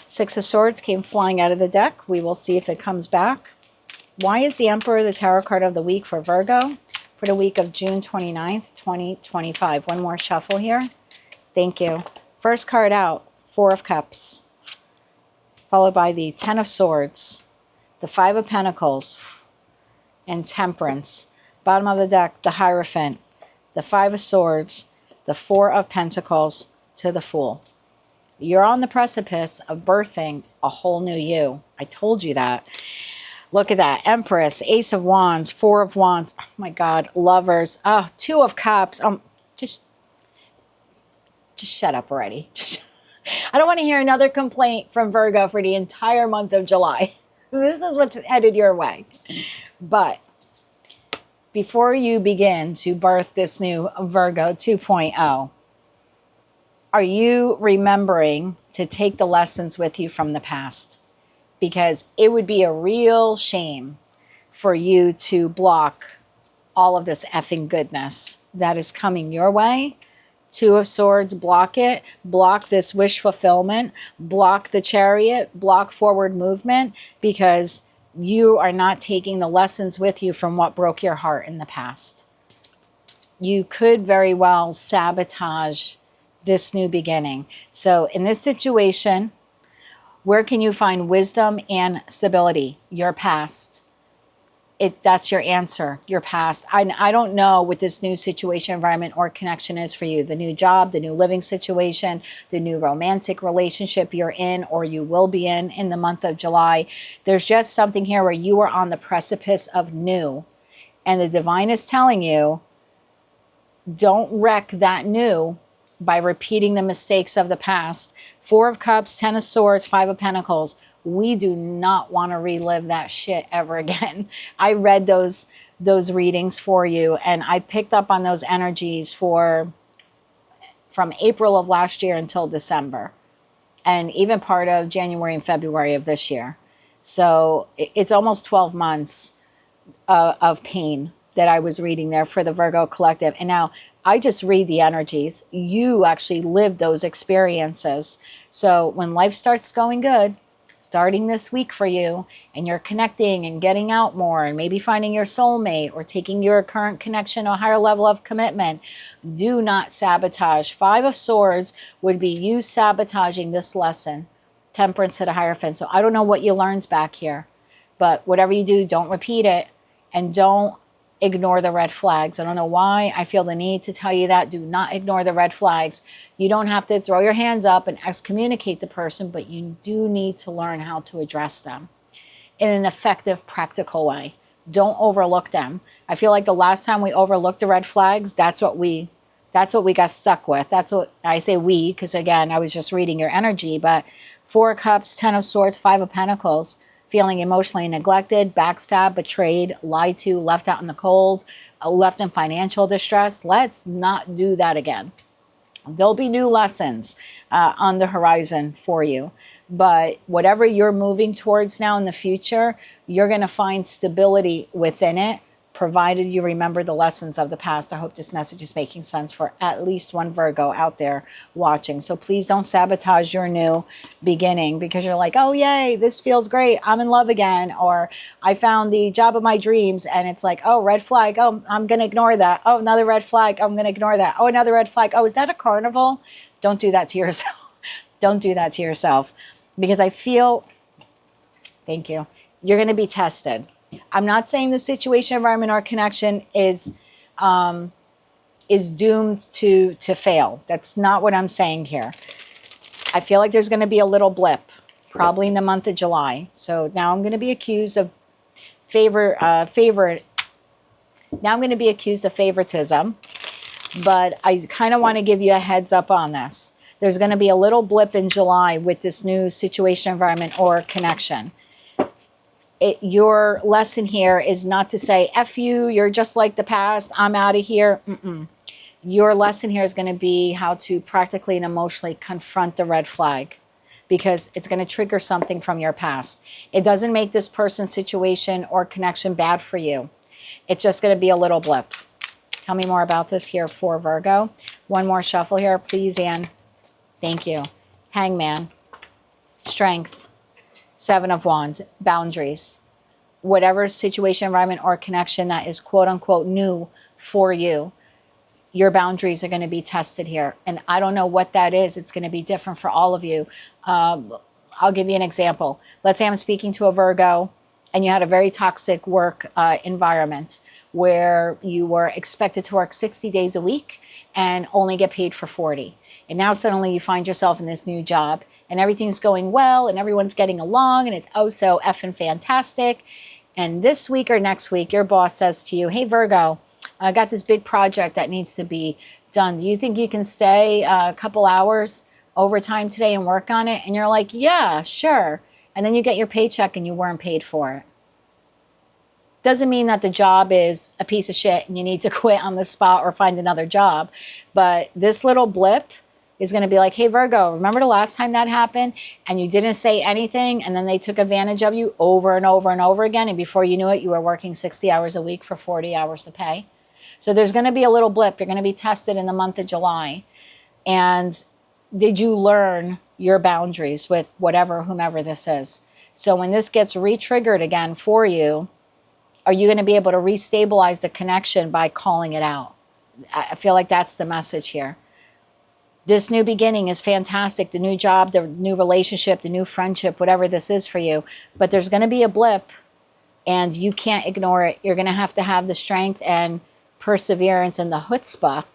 Six of Swords came flying out of the deck. We will see if it comes back. Why is the Emperor the tarot card of the week for Virgo? For the week of June 29th, 2025. One more shuffle here. Thank you. First card out, Four of Cups. Followed by the Ten of Swords, the Five of Pentacles, and Temperance. Bottom of the deck, the Hierophant, the Five of Swords, the Four of Pentacles, to the Fool. You're on the precipice of birthing a whole new you. I told you that. Look at that. Empress, Ace of Wands, Four of Wands. Oh my God. Lovers. Oh, Two of Cups. Just shut up already. I don't want to hear another complaint from Virgo for the entire month of July. This is what's headed your way. But before you begin to birth this new Virgo 2.0, are you remembering to take the lessons with you from the past? Because it would be a real shame for you to block all of this effing goodness that is coming your way. Two of Swords, block it. Block this wish fulfillment. Block the Chariot. Block forward movement, because you are not taking the lessons with you from what broke your heart in the past. You could very well sabotage this new beginning. So in this situation, where can you find wisdom and stability? Your past. That's your answer, your past. I don't know what this new situation, environment, or connection is for you. The new job, the new living situation, the new romantic relationship you're in or you will be in the month of July. There's just something here where you are on the precipice of new. And the divine is telling you, don't wreck that new by repeating the mistakes of the past. Four of Cups, Ten of Swords, Five of Pentacles. We do not want to relive that shit ever again. I read those readings for you, and I picked up on those energies from April of last year until December, and even part of January and February of this year. So it's almost 12 months of pain that I was reading there for the Virgo collective. And now I just read the energies. You actually lived those experiences. So when life starts going good, starting this week for you, and you're connecting and getting out more and maybe finding your soulmate or taking your current connection to a higher level of commitment, do not sabotage. Five of Swords would be you sabotaging this lesson. Temperance to the Hierophant. So I don't know what you learned back here, but whatever you do, don't repeat it, and don't ignore the red flags. I don't know why I feel the need to tell you that. Do not ignore the red flags. You don't have to throw your hands up and excommunicate the person, but you do need to learn how to address them in an effective, practical way. Don't overlook them. I feel like the last time we overlooked the red flags, that's what we got stuck with. That's what I say we, because again, I was just reading your energy, but Four of Cups, Ten of Swords, Five of Pentacles, feeling emotionally neglected, backstabbed, betrayed, lied to, left out in the cold, left in financial distress. Let's not do that again. There'll be new lessons on the horizon for you. But whatever you're moving towards now in the future, you're going to find stability within it, provided you remember the lessons of the past. I hope this message is making sense for at least one Virgo out there watching. So please don't sabotage your new beginning because you're like, oh, yay, this feels great. I'm in love again. Or I found the job of my dreams. And it's like, oh, red flag. Oh, I'm going to ignore that. Oh, another red flag. I'm going to ignore that. Oh, another red flag. Oh, is that a carnival? Don't do that to yourself. Don't do that to yourself, because I feel, thank you, you're going to be tested. I'm not saying the situation, environment, or connection is doomed to fail. That's not what I'm saying here. I feel like there's going to be a little blip, probably in the month of July. So now I'm going to be accused of favoritism, but I kind of want to give you a heads up on this. There's going to be a little blip in July with this new situation, environment, or connection. Your lesson here is not to say, F you, you're just like the past, I'm out of here. Your lesson here is going to be how to practically and emotionally confront the red flag, because it's going to trigger something from your past. It doesn't make this person's situation or connection bad for you. It's just going to be a little blip. Tell me more about this here for Virgo. One more shuffle here, please, Anne. Thank you. Hangman. Strength. Seven of Wands, boundaries. Whatever situation, environment, or connection that is quote unquote new for you, your boundaries are going to be tested here. And I don't know what that is. It's going to be different for all of you. I'll give you an example. Let's say I'm speaking to a Virgo and you had a very toxic work environment where you were expected to work 60 days a week and only get paid for 40. And now suddenly you find yourself in this new job and everything's going well and everyone's getting along and it's oh so effing fantastic. And this week or next week, your boss says to you, hey Virgo, I got this big project that needs to be done. Do you think you can stay a couple hours overtime today and work on it? And you're like, yeah, sure. And then you get your paycheck and you weren't paid for it. Doesn't mean that the job is a piece of shit and you need to quit on the spot or find another job. But this little blip is going to be like, hey, Virgo, remember the last time that happened and you didn't say anything and then they took advantage of you over and over and over again. And before you knew it, you were working 60 hours a week for 40 hours of pay. So there's going to be a little blip. You're going to be tested in the month of July. And did you learn your boundaries with whatever, whomever this is? So when this gets re-triggered again for you, are you going to be able to restabilize the connection by calling it out? I feel like that's the message here. This new beginning is fantastic. The new job, the new relationship, the new friendship, whatever this is for you. But there's going to be a blip and you can't ignore it. You're going to have the strength and perseverance and the chutzpah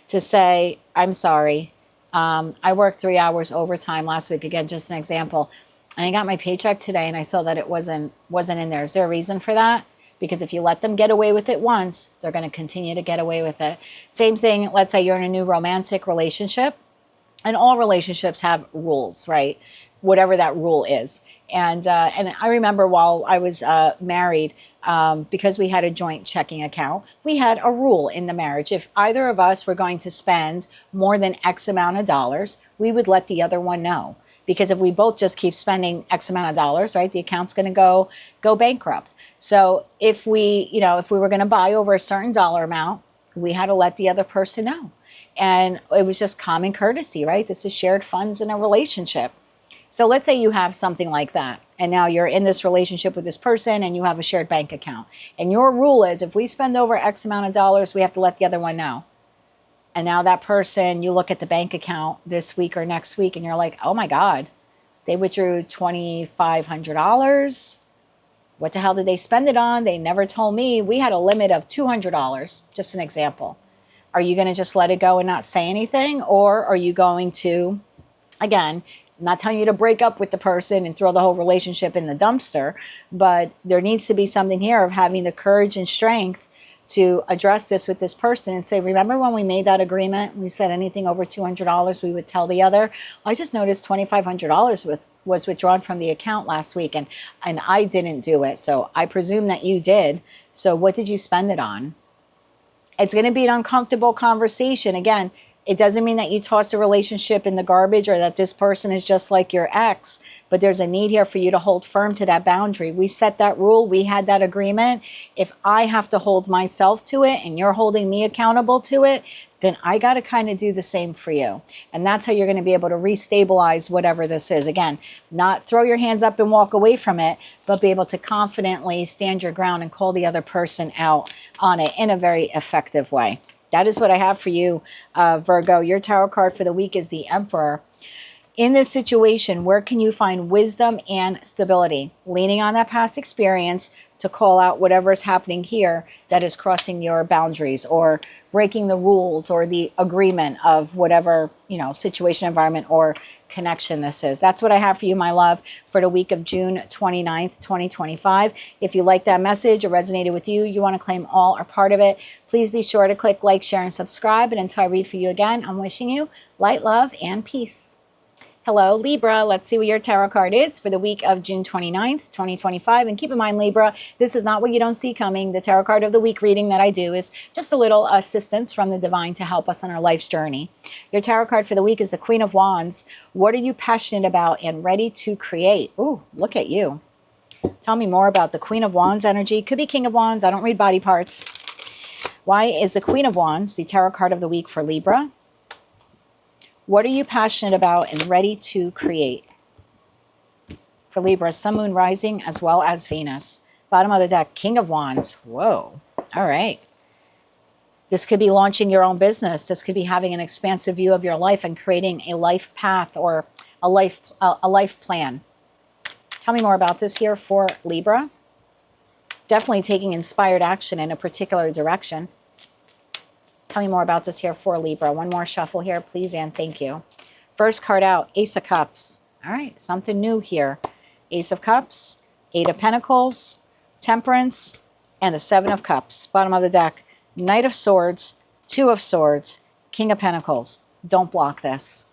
to say, I'm sorry. I worked 3 hours overtime last week. Again, just an example. And I got my paycheck today and I saw that it wasn't in there. Is there a reason for that? Because if you let them get away with it once, they're going to continue to get away with it. Same thing, let's say you're in a new romantic relationship. And all relationships have rules, right? Whatever that rule is. And I remember while I was married, because we had a joint checking account, we had a rule in the marriage. If either of us were going to spend more than X amount of dollars, we would let the other one know. Because if we both just keep spending X amount of dollars, right, the account's going to go bankrupt. So if we were going to buy over a certain dollar amount, we had to let the other person know. And it was just common courtesy, right? This is shared funds in a relationship. So let's say you have something like that. And now you're in this relationship with this person and you have a shared bank account. And your rule is if we spend over X amount of dollars, we have to let the other one know. And now that person, you look at the bank account this week or next week and you're like, oh my God, they withdrew $2,500. What the hell did they spend it on? They never told me. We had a limit of $200, just an example. Are you going to just let it go and not say anything? Or are you going to, again, I'm not telling you to break up with the person and throw the whole relationship in the dumpster, but there needs to be something here of having the courage and strength to address this with this person and say, remember when we made that agreement, we said anything over $200, we would tell the other. I just noticed $2,500 was withdrawn from the account last week and I didn't do it. So I presume that you did. So what did you spend it on? It's going to be an uncomfortable conversation. Again, it doesn't mean that you toss a relationship in the garbage or that this person is just like your ex, but there's a need here for you to hold firm to that boundary. We set that rule. We had that agreement. If I have to hold myself to it and you're holding me accountable to it, then I got to kind of do the same for you. And that's how you're going to be able to restabilize whatever this is. Again, not throw your hands up and walk away from it, but be able to confidently stand your ground and call the other person out on it in a very effective way. That is what I have for you, Virgo. Your tarot card for the week is the Emperor. In this situation, where can you find wisdom and stability? Leaning on that past experience to call out whatever is happening here that is crossing your boundaries or breaking the rules or the agreement of whatever, situation, environment, or connection this is. That's what I have for you, my love, for the week of June 29th, 2025. If you like that message or resonated with you, you want to claim all or part of it, please be sure to click like, share, and subscribe. And until I read for you again, I'm wishing you light, love, and peace. Hello, Libra. Let's see what your tarot card is for the week of June 29th, 2025. And keep in mind, Libra, this is not what you don't see coming. The tarot card of the week reading that I do is just a little assistance from the divine to help us on our life's journey. Your tarot card for the week is the Queen of Wands. What are you passionate about and ready to create? Ooh, look at you. Tell me more about the Queen of Wands energy. Could be King of Wands. I don't read body parts. Why is the Queen of Wands the tarot card of the week for Libra? What are you passionate about and ready to create? For Libra, Sun, Moon, Rising, as well as Venus. Bottom of the deck, King of Wands. Whoa. All right. This could be launching your own business. This could be having an expansive view of your life and creating a life path or a life plan. Tell me more about this here for Libra. Definitely taking inspired action in a particular direction. Tell me more about this here for Libra. One more shuffle here, please, and thank you. First card out, Ace of Cups. All right, something new here. Ace of Cups, Eight of Pentacles, Temperance, and the Seven of Cups. Bottom of the deck, Knight of Swords, Two of Swords, King of Pentacles. Don't block this.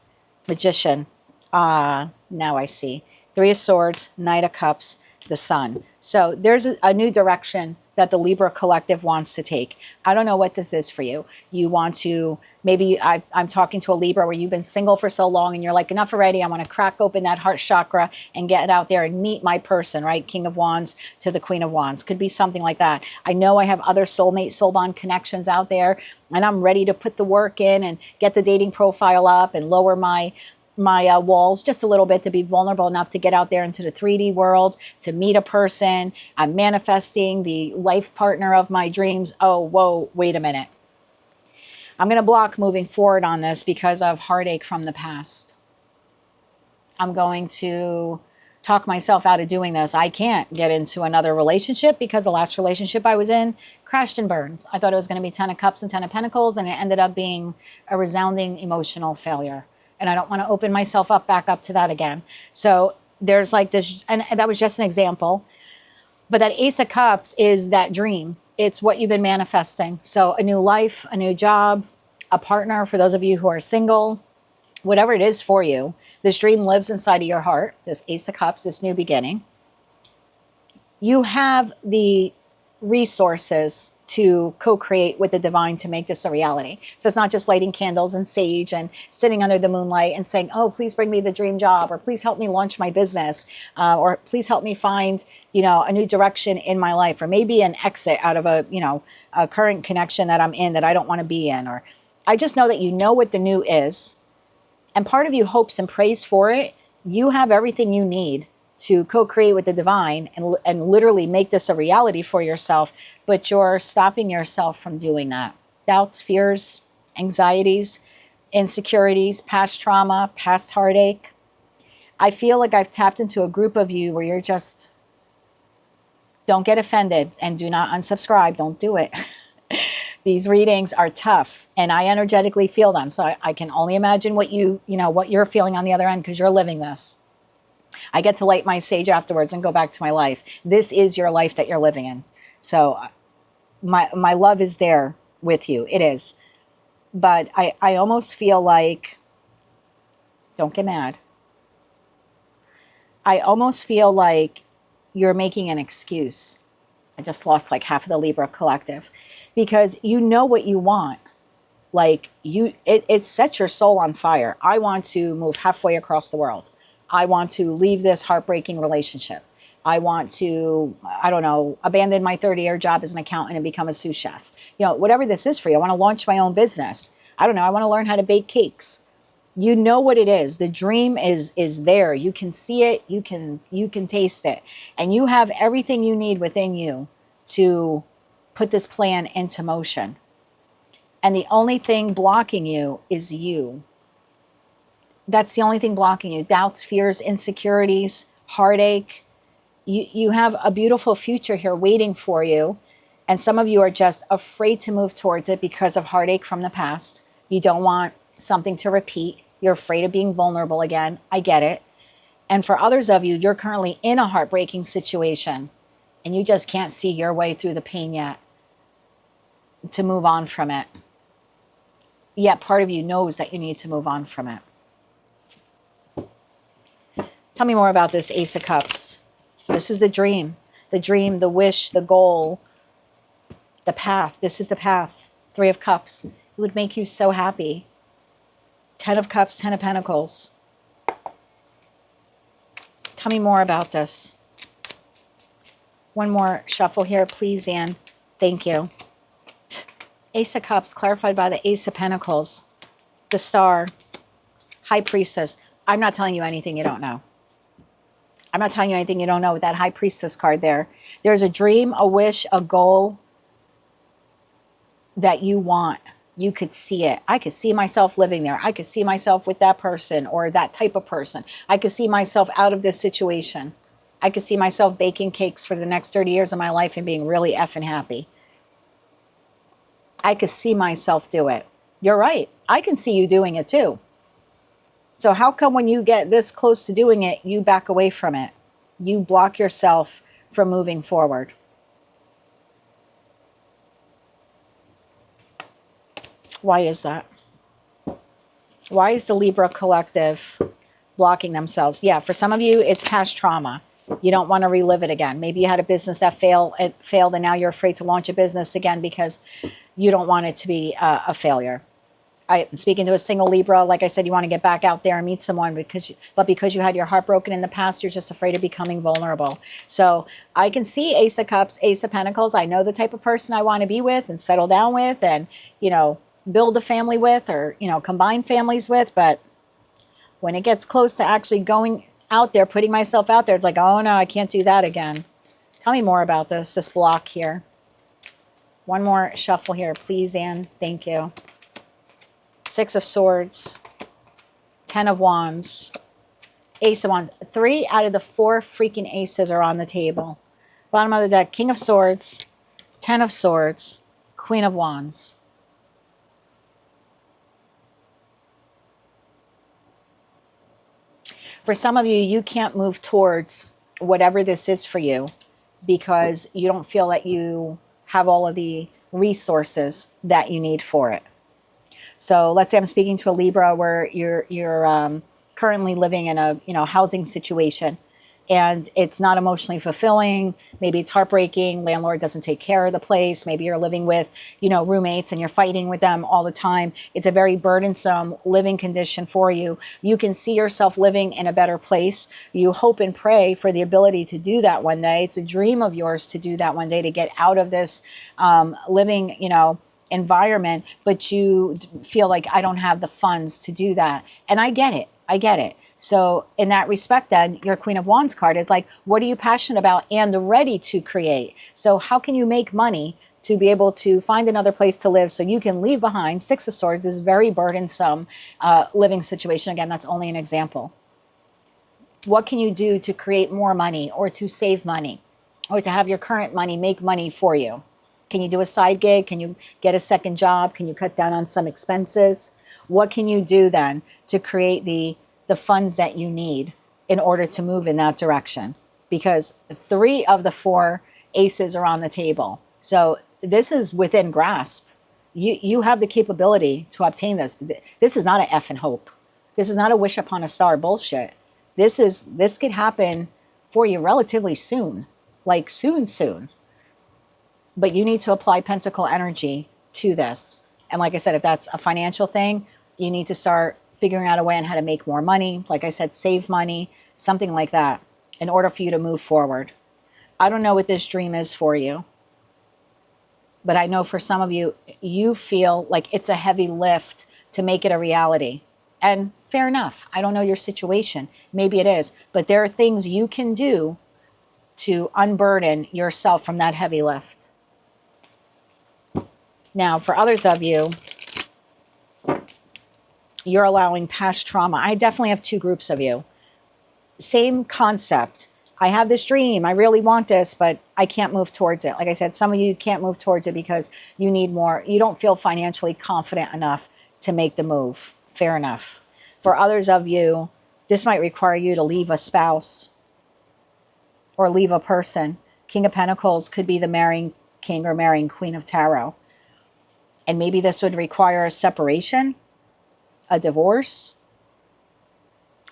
Magician. Now I see. Three of Swords, Knight of Cups, the Sun. So there's a new direction that the Libra collective wants to take. I don't know what this is for you. You want to, maybe I'm talking to a Libra where you've been single for so long and you're like, enough already. I want to crack open that heart chakra and get out there and meet my person, right? King of Wands to the Queen of Wands. Could be something like that. I know I have other soulmate, soul bond connections out there, and I'm ready to put the work in and get the dating profile up and lower my walls just a little bit to be vulnerable enough to get out there into the 3D world, to meet a person. I'm manifesting the life partner of my dreams. Oh, whoa, wait a minute. I'm going to block moving forward on this because of heartache from the past. I'm going to talk myself out of doing this. I can't get into another relationship because the last relationship I was in crashed and burned. I thought it was going to be 10 of Cups and 10 of Pentacles, and it ended up being a resounding emotional failure. And I don't want to open myself up back up to that again. So there's like this, and that was just an example. But that Ace of Cups is that dream. It's what you've been manifesting. So a new life, a new job, a partner for those of you who are single, whatever it is for you, this dream lives inside of your heart, this Ace of Cups, this new beginning. You have the resources to co-create with the divine to make this a reality. So it's not just lighting candles and sage and sitting under the moonlight and saying, oh, please bring me the dream job, or please help me launch my business, or please help me find, you know, a new direction in my life, or maybe an exit out of a, you know, a current connection that I'm in that I don't want to be in. Or I just know that you know what the new is, and part of you hopes and prays for it. You have everything you need to co-create with the divine and literally make this a reality for yourself, but you're stopping yourself from doing that. Doubts, fears, anxieties, insecurities, past trauma, past heartache. I feel like I've tapped into a group of you where you're just, don't get offended and do not unsubscribe. Don't do it. These readings are tough, and I energetically feel them. So I can only imagine what what you're feeling on the other end, because you're living this. I get to light my sage afterwards and go back to my life. This is your life that you're living in. So my love is there with you. It is. But I almost feel like, don't get mad. I almost feel like you're making an excuse. I just lost like half of the Libra collective, because you know what you want. Like it sets your soul on fire. I want to move halfway across the world. I want to leave this heartbreaking relationship. I want to, I don't know, abandon my 30-year job as an accountant and become a sous chef. You know, whatever this is for you. I want to launch my own business. I don't know. I want to learn how to bake cakes. You know what it is. The dream is there. You can see it. You can taste it. And you have everything you need within you to put this plan into motion. And the only thing blocking you is you. That's the only thing blocking you. Doubts, fears, insecurities, heartache. You have a beautiful future here waiting for you. And some of you are just afraid to move towards it because of heartache from the past. You don't want something to repeat. You're afraid of being vulnerable again. I get it. And for others of you, you're currently in a heartbreaking situation and you just can't see your way through the pain yet to move on from it. Yet part of you knows that you need to move on from it. Tell me more about this Ace of Cups. This is the dream, the wish, the goal, the path. This is the path. Three of Cups. It would make you so happy. 10 of Cups, 10 of Pentacles. Tell me more about this. One more shuffle here, please, Anne. Thank you. Ace of Cups, clarified by the Ace of Pentacles. The Star. High Priestess. I'm not telling you anything you don't know. I'm not telling you anything you don't know with that High Priestess card there. There's a dream, a wish, a goal that you want. You could see it. I could see myself living there. I could see myself with that person or that type of person. I could see myself out of this situation. I could see myself baking cakes for the next 30 years of my life and being really effing happy. I could see myself do it. You're right. I can see you doing it too. So how come when you get this close to doing it, you back away from it? You block yourself from moving forward. Why is that? Why is the Libra collective blocking themselves? Yeah, for some of you, it's past trauma. You don't want to relive it again. Maybe you had a business that failed, and now you're afraid to launch a business again because you don't want it to be a failure. I'm speaking to a single Libra. Like I said, you want to get back out there and meet someone, because you had your heart broken in the past, you're just afraid of becoming vulnerable. So I can see Ace of Cups, Ace of Pentacles. I know the type of person I want to be with and settle down with and, you know, build a family with, or, you know, combine families with. But when it gets close to actually going out there, putting myself out there, it's like, oh no, I can't do that again. Tell me more about this block here. One more shuffle here, please, Anne. Thank you. Six of Swords, 10 of Wands, Ace of Wands. 3 out of the 4 freaking aces are on the table. Bottom of the deck, King of Swords, 10 of Swords, Queen of Wands. For some of you, you can't move towards whatever this is for you because you don't feel that you have all of the resources that you need for it. So let's say I'm speaking to a Libra where you're currently living in a housing situation, and it's not emotionally fulfilling. Maybe it's heartbreaking. Landlord doesn't take care of the place. Maybe you're living with roommates and you're fighting with them all the time. It's a very burdensome living condition for you. You can see yourself living in a better place. You hope and pray for the ability to do that one day. It's a dream of yours to do that one day, to get out of this living environment, but you feel like, I don't have the funds to do that. And I get it. So in that respect, then your Queen of Wands card is like, what are you passionate about and ready to create? So how can you make money to be able to find another place to live so you can leave behind? Six of Swords is very burdensome living situation. Again, that's only an example. What can you do to create more money, or to save money, or to have your current money make money for you? Can you do a side gig? Can you get a second job? Can you cut down on some expenses? What can you do then to create the funds that you need in order to move in that direction? Because 3 of the 4 aces are on the table. So this is within grasp. You have the capability to obtain this. This is not an F and hope. This is not a wish upon a star bullshit. This could happen for you relatively soon, like soon. But you need to apply pentacle energy to this. And like I said, if that's a financial thing, you need to start figuring out a way on how to make more money. Like I said, save money, something like that, in order for you to move forward. I don't know what this dream is for you, but I know for some of you, you feel like it's a heavy lift to make it a reality. And fair enough. I don't know your situation. Maybe it is. But there are things you can do to unburden yourself from that heavy lift. Now, for others of you, you're allowing past trauma. I definitely have 2 groups of you. Same concept. I have this dream. I really want this, but I can't move towards it. Like I said, some of you can't move towards it because you need more. You don't feel financially confident enough to make the move. Fair enough. For others of you, this might require you to leave a spouse or leave a person. King of Pentacles could be the marrying king or marrying queen of tarot. And maybe this would require a separation, a divorce.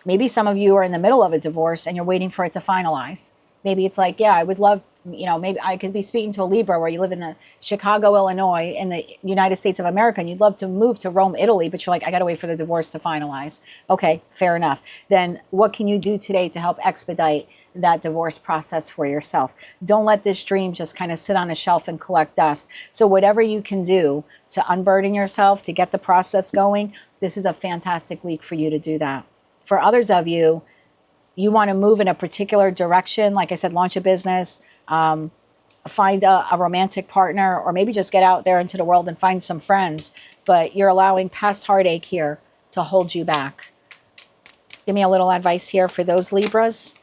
Maybe some of you are in the middle of a divorce and you're waiting for it to finalize. Maybe it's like, yeah, I would love, maybe I could be speaking to a Libra where you live in the Chicago, Illinois, in the United States of America, and you'd love to move to Rome, Italy, but you're like, I got to wait for the divorce to finalize. Okay, fair enough. Then what can you do today to help expedite that divorce process for yourself? Don't let this dream just kind of sit on a shelf and collect dust. So whatever you can do to unburden yourself, to get the process going, this is a fantastic week for you to do that. For others of you, you want to move in a particular direction. Like I said, launch a business, find a romantic partner, or maybe just get out there into the world and find some friends. But you're allowing past heartache here to hold you back. Give me a little advice here for those Libras.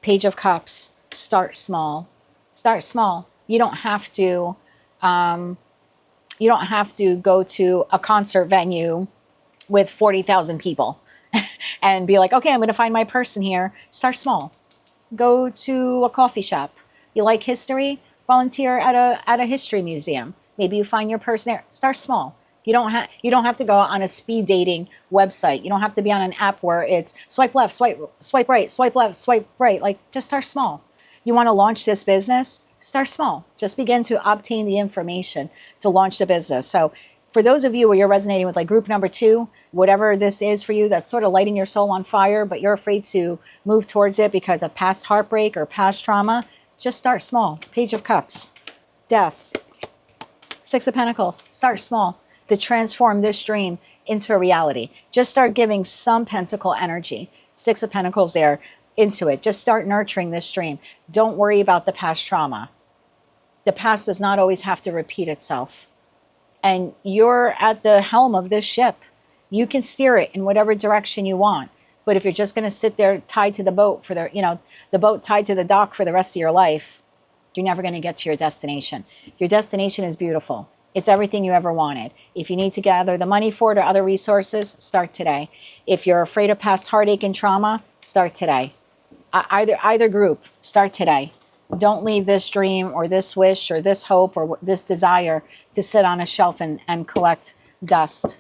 Page of Cups. Start small. Start small. You don't have to. You don't have to go to a concert venue with 40,000 people and be like, okay, I'm going to find my person here. Start small. Go to a coffee shop. You like history? Volunteer at a history museum. Maybe you find your person there. Start small. You don't have to go on a speed dating website. You don't have to be on an app where it's swipe left, swipe right, swipe left, swipe right. Like, just start small. You want to launch this business? Start small. Just begin to obtain the information to launch the business. So for those of you where you're resonating with like group number 2, whatever this is for you, that's sort of lighting your soul on fire, but you're afraid to move towards it because of past heartbreak or past trauma, just start small. Page of Cups, Death, Six of Pentacles. Start small to transform this dream into a reality. Just start giving some pentacle energy. Six of Pentacles there into it. Just start nurturing this dream. Don't worry about the past trauma. The past does not always have to repeat itself. And you're at the helm of this ship. You can steer it in whatever direction you want. But if you're just going to sit there tied to the boat for the boat tied to the dock for the rest of your life, you're never going to get to your destination. Your destination is beautiful. It's everything you ever wanted. If you need to gather the money for it or other resources, start today. If you're afraid of past heartache and trauma, start today. Either group, start today. Don't leave this dream or this wish or this hope or this desire to sit on a shelf and collect dust.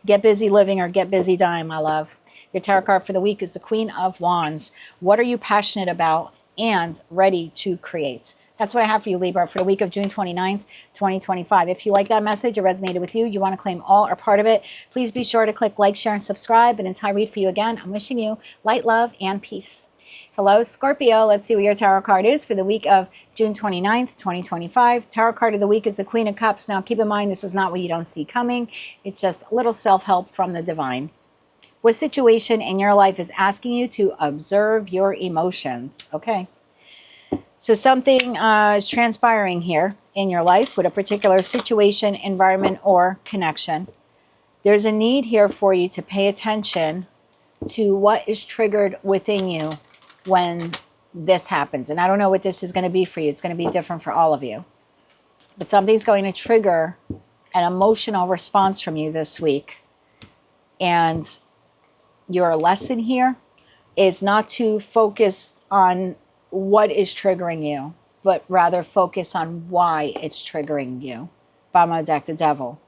Get busy living or get busy dying, my love. Your tarot card for the week is the Queen of Wands. What are you passionate about and ready to create? That's what I have for you, Libra, for the week of June 29th, 2025. If you like that message, it resonated with you, you want to claim all or part of it, please be sure to click like, share, and subscribe. And until I read for you again, I'm wishing you light, love, and peace. Hello, Scorpio. Let's see what your tarot card is for the week of June 29th, 2025. Tarot card of the week is the Queen of Cups. Now, keep in mind, this is not what you don't see coming. It's just a little self-help from the divine. What situation in your life is asking you to observe your emotions? Okay. So something is transpiring here in your life with a particular situation, environment, or connection. There's a need here for you to pay attention to what is triggered within you when this happens. And I don't know what this is going to be for you. It's going to be different for all of you. But something's going to trigger an emotional response from you this week. And your lesson here is not to focus on what is triggering you, but rather focus on why it's triggering you. Bottom of the deck, the Devil.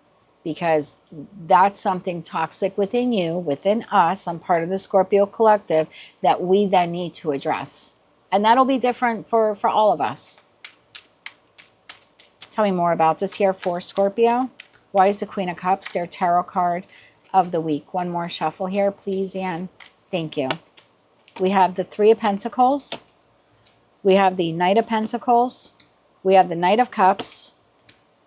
Because that's something toxic within you, within us. I'm part of the Scorpio collective that we then need to address. And that'll be different for all of us. Tell me more about this here for Scorpio. Why is the Queen of Cups their tarot card of the week? One more shuffle here, please, and thank you. We have the Three of Pentacles. We have the Knight of Pentacles. We have the Knight of Cups.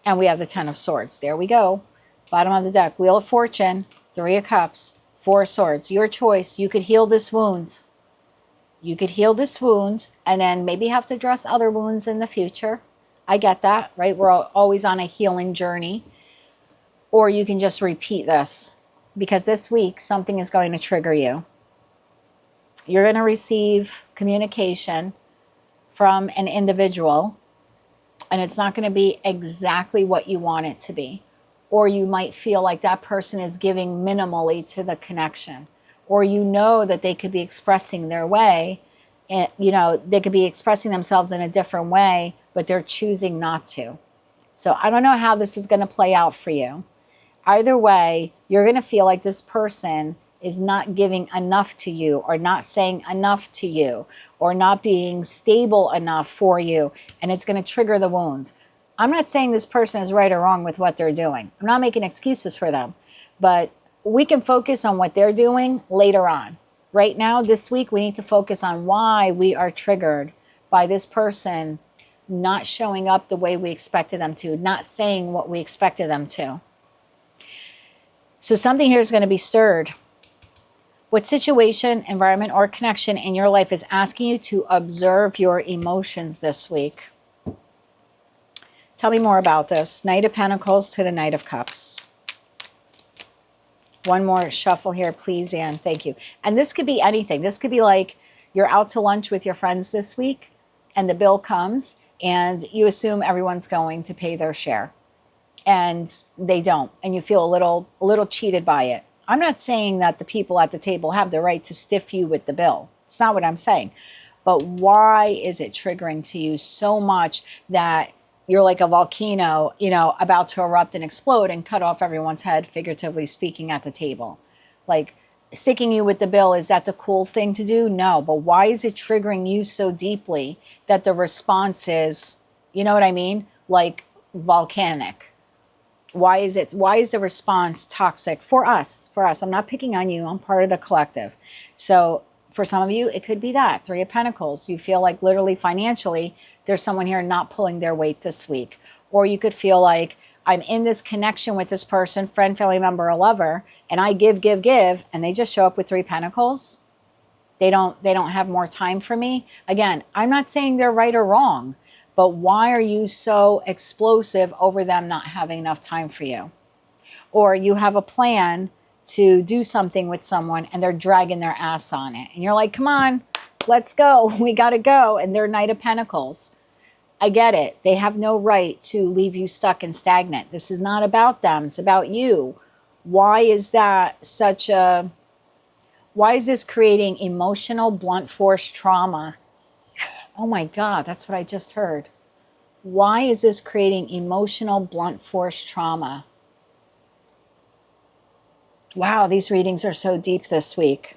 And we have the Ten of Swords. There we go. Bottom of the deck, Wheel of Fortune, Three of Cups, Four of Swords. Your choice. You could heal this wound. You could heal this wound and then maybe have to address other wounds in the future. I get that, right? We're always on a healing journey. Or you can just repeat this because this week something is going to trigger you. You're going to receive communication from an individual and it's not going to be exactly what you want it to be. Or you might feel like that person is giving minimally to the connection. Or you know that they could be expressing their way. And, they could be expressing themselves in a different way, but they're choosing not to. So I don't know how this is going to play out for you. Either way, you're going to feel like this person is not giving enough to you or not saying enough to you or not being stable enough for you. And it's going to trigger the wound. I'm not saying this person is right or wrong with what they're doing. I'm not making excuses for them, but we can focus on what they're doing later on. Right now, this week, we need to focus on why we are triggered by this person not showing up the way we expected them to, not saying what we expected them to. So something here is going to be stirred. What situation, environment, or connection in your life is asking you to observe your emotions this week? Tell me more about this. Knight of Pentacles to the Knight of Cups. One more shuffle here, please, and thank you. And this could be anything. This could be like you're out to lunch with your friends this week and the bill comes and you assume everyone's going to pay their share. And they don't. And you feel a little cheated by it. I'm not saying that the people at the table have the right to stiff you with the bill. It's not what I'm saying. But why is it triggering to you so much that you're like a volcano, you know, about to erupt and explode and cut off everyone's head, figuratively speaking, at the table. Like, sticking you with the bill, is that the cool thing to do? No. But why is it triggering you so deeply that the response is, you know what I mean? Like volcanic. Why is the response toxic for us? For us. I'm not picking on you. I'm part of the collective. So for some of you, it could be that. Three of Pentacles. You feel like literally financially, there's someone here not pulling their weight this week. Or you could feel like, I'm in this connection with this person, friend, family member, or lover, and I give, and they just show up with Three Pentacles. They don't have more time for me. Again, I'm not saying they're right or wrong, but why are you so explosive over them not having enough time for you? Or you have a plan to do something with someone and they're dragging their ass on it. And you're like, come on, let's go. We got to go. And they're Knight of Pentacles. I get it. They have no right to leave you stuck and stagnant. This is not about them. It's about you. Why is that such a... Why is this creating emotional blunt force trauma? Oh my God, that's what I just heard. Why is this creating emotional blunt force trauma? Wow, these readings are so deep this week.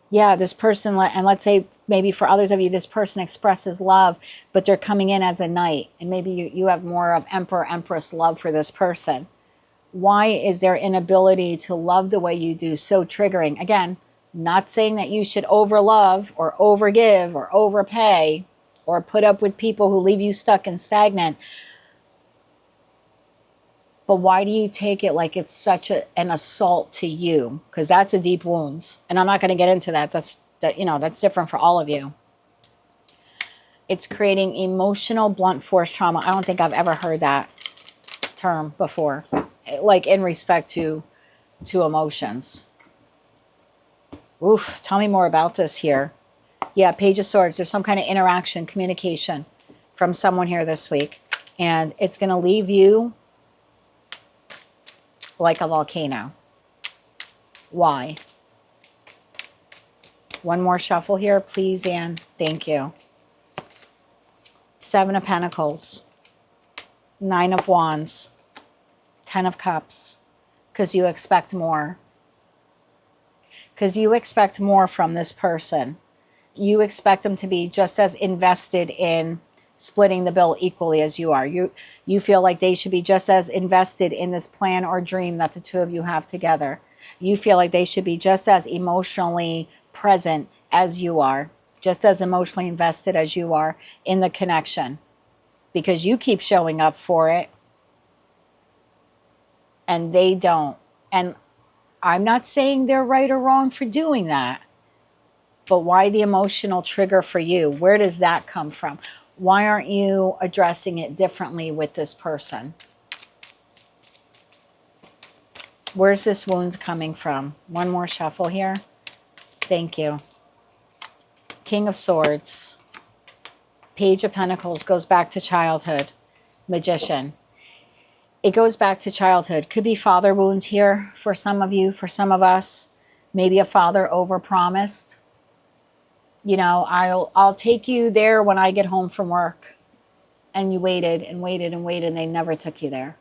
Yeah, this person, and let's say maybe for others of you, this person expresses love, but they're coming in as a knight. And maybe you have more of Emperor, Empress love for this person. Why is their inability to love the way you do so triggering? Again, not saying that you should overlove or overgive or overpay or put up with people who leave you stuck and stagnant. But why do you take it like it's such an assault to you? Because that's a deep wound. And I'm not going to get into that. That's different for all of you. It's creating emotional blunt force trauma. I don't think I've ever heard that term before. Like in respect to emotions. Oof, tell me more about this here. Yeah, Page of Swords. There's some kind of interaction, communication from someone here this week. And it's going to leave you like a volcano. Why? One more shuffle here, please, Anne. Thank you. Seven of Pentacles. Nine of Wands. 10 of Cups. Because you expect more. Because you expect more from this person. You expect them to be just as invested in splitting the bill equally as you are. You feel like they should be just as invested in this plan or dream that the two of you have together. You feel like they should be just as emotionally present as you are, just as emotionally invested as you are in the connection, because you keep showing up for it and they don't. And I'm not saying they're right or wrong for doing that, but why the emotional trigger for you? Where does that come from? Why aren't you addressing it differently with this person? Where's this wound coming from? One more shuffle here. Thank you. King of Swords. Page of Pentacles goes back to childhood. Magician. It goes back to childhood. Could be father wounds here for some of you, for some of us. Maybe a father overpromised. You know, I'll take you there when I get home from work. And you waited and waited and waited and they never took you there.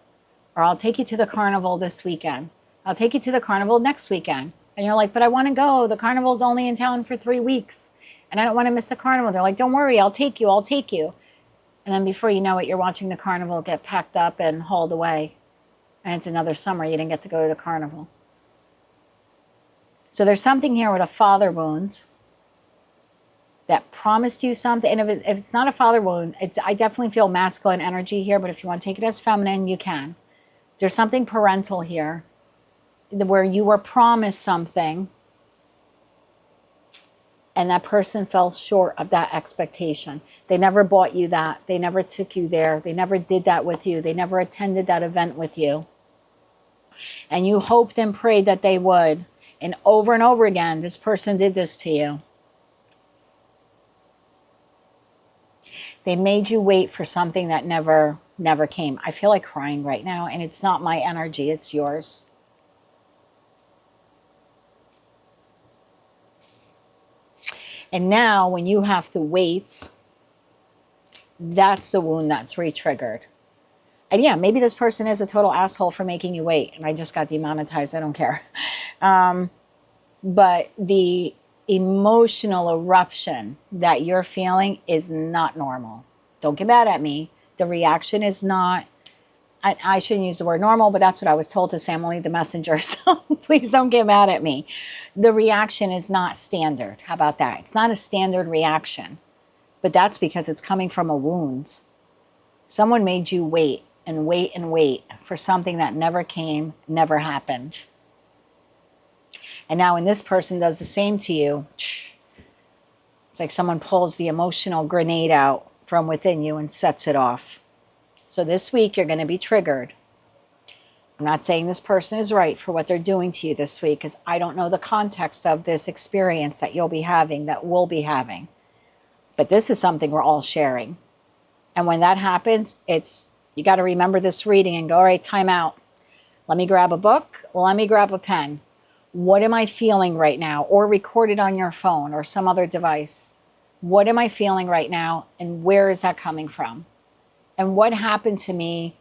Or I'll take you to the carnival this weekend. I'll take you to the carnival next weekend. And you're like, but I want to go. The carnival's only in town for 3 weeks. And I don't want to miss the carnival. They're like, don't worry, I'll take you, I'll take you. And then before you know it, you're watching the carnival get packed up and hauled away. And it's another summer you didn't get to go to the carnival. So there's something here with a father wound that promised you something. And if it's not a father wound, I definitely feel masculine energy here, but if you want to take it as feminine, you can. There's something parental here where you were promised something and that person fell short of that expectation. They never bought you that. They never took you there. They never did that with you. They never attended that event with you. And you hoped and prayed that they would. And over again, this person did this to you. They made you wait for something that never came. I feel like crying right now, and it's not my energy, it's yours. And now when you have to wait That's the wound that's re-triggered. And yeah, maybe this person is a total asshole for making you wait, and I just got demonetized. I don't care. But the emotional eruption that you're feeling is not normal. Don't get mad at me. The reaction is not, I shouldn't use the word normal, but that's what I was told to say. I'm only the messenger, so please don't get mad at me. The reaction is not standard. How about that? It's not a standard reaction, but that's because it's coming from a wound. Someone made you wait and wait and wait for something that never came, never happened. And now when this person does the same to you, it's like someone pulls the emotional grenade out from within you and sets it off. So this week you're going to be triggered. I'm not saying this person is right for what they're doing to you this week, because I don't know the context of this experience that you'll be having, that we'll be having. But this is something we're all sharing. And when that happens, you got to remember this reading and go, all right, time out. Let me grab a book. Let me grab a pen. What am I feeling right now? Or record it on your phone or some other device. What am I feeling right now? And where is that coming from? And what happened to me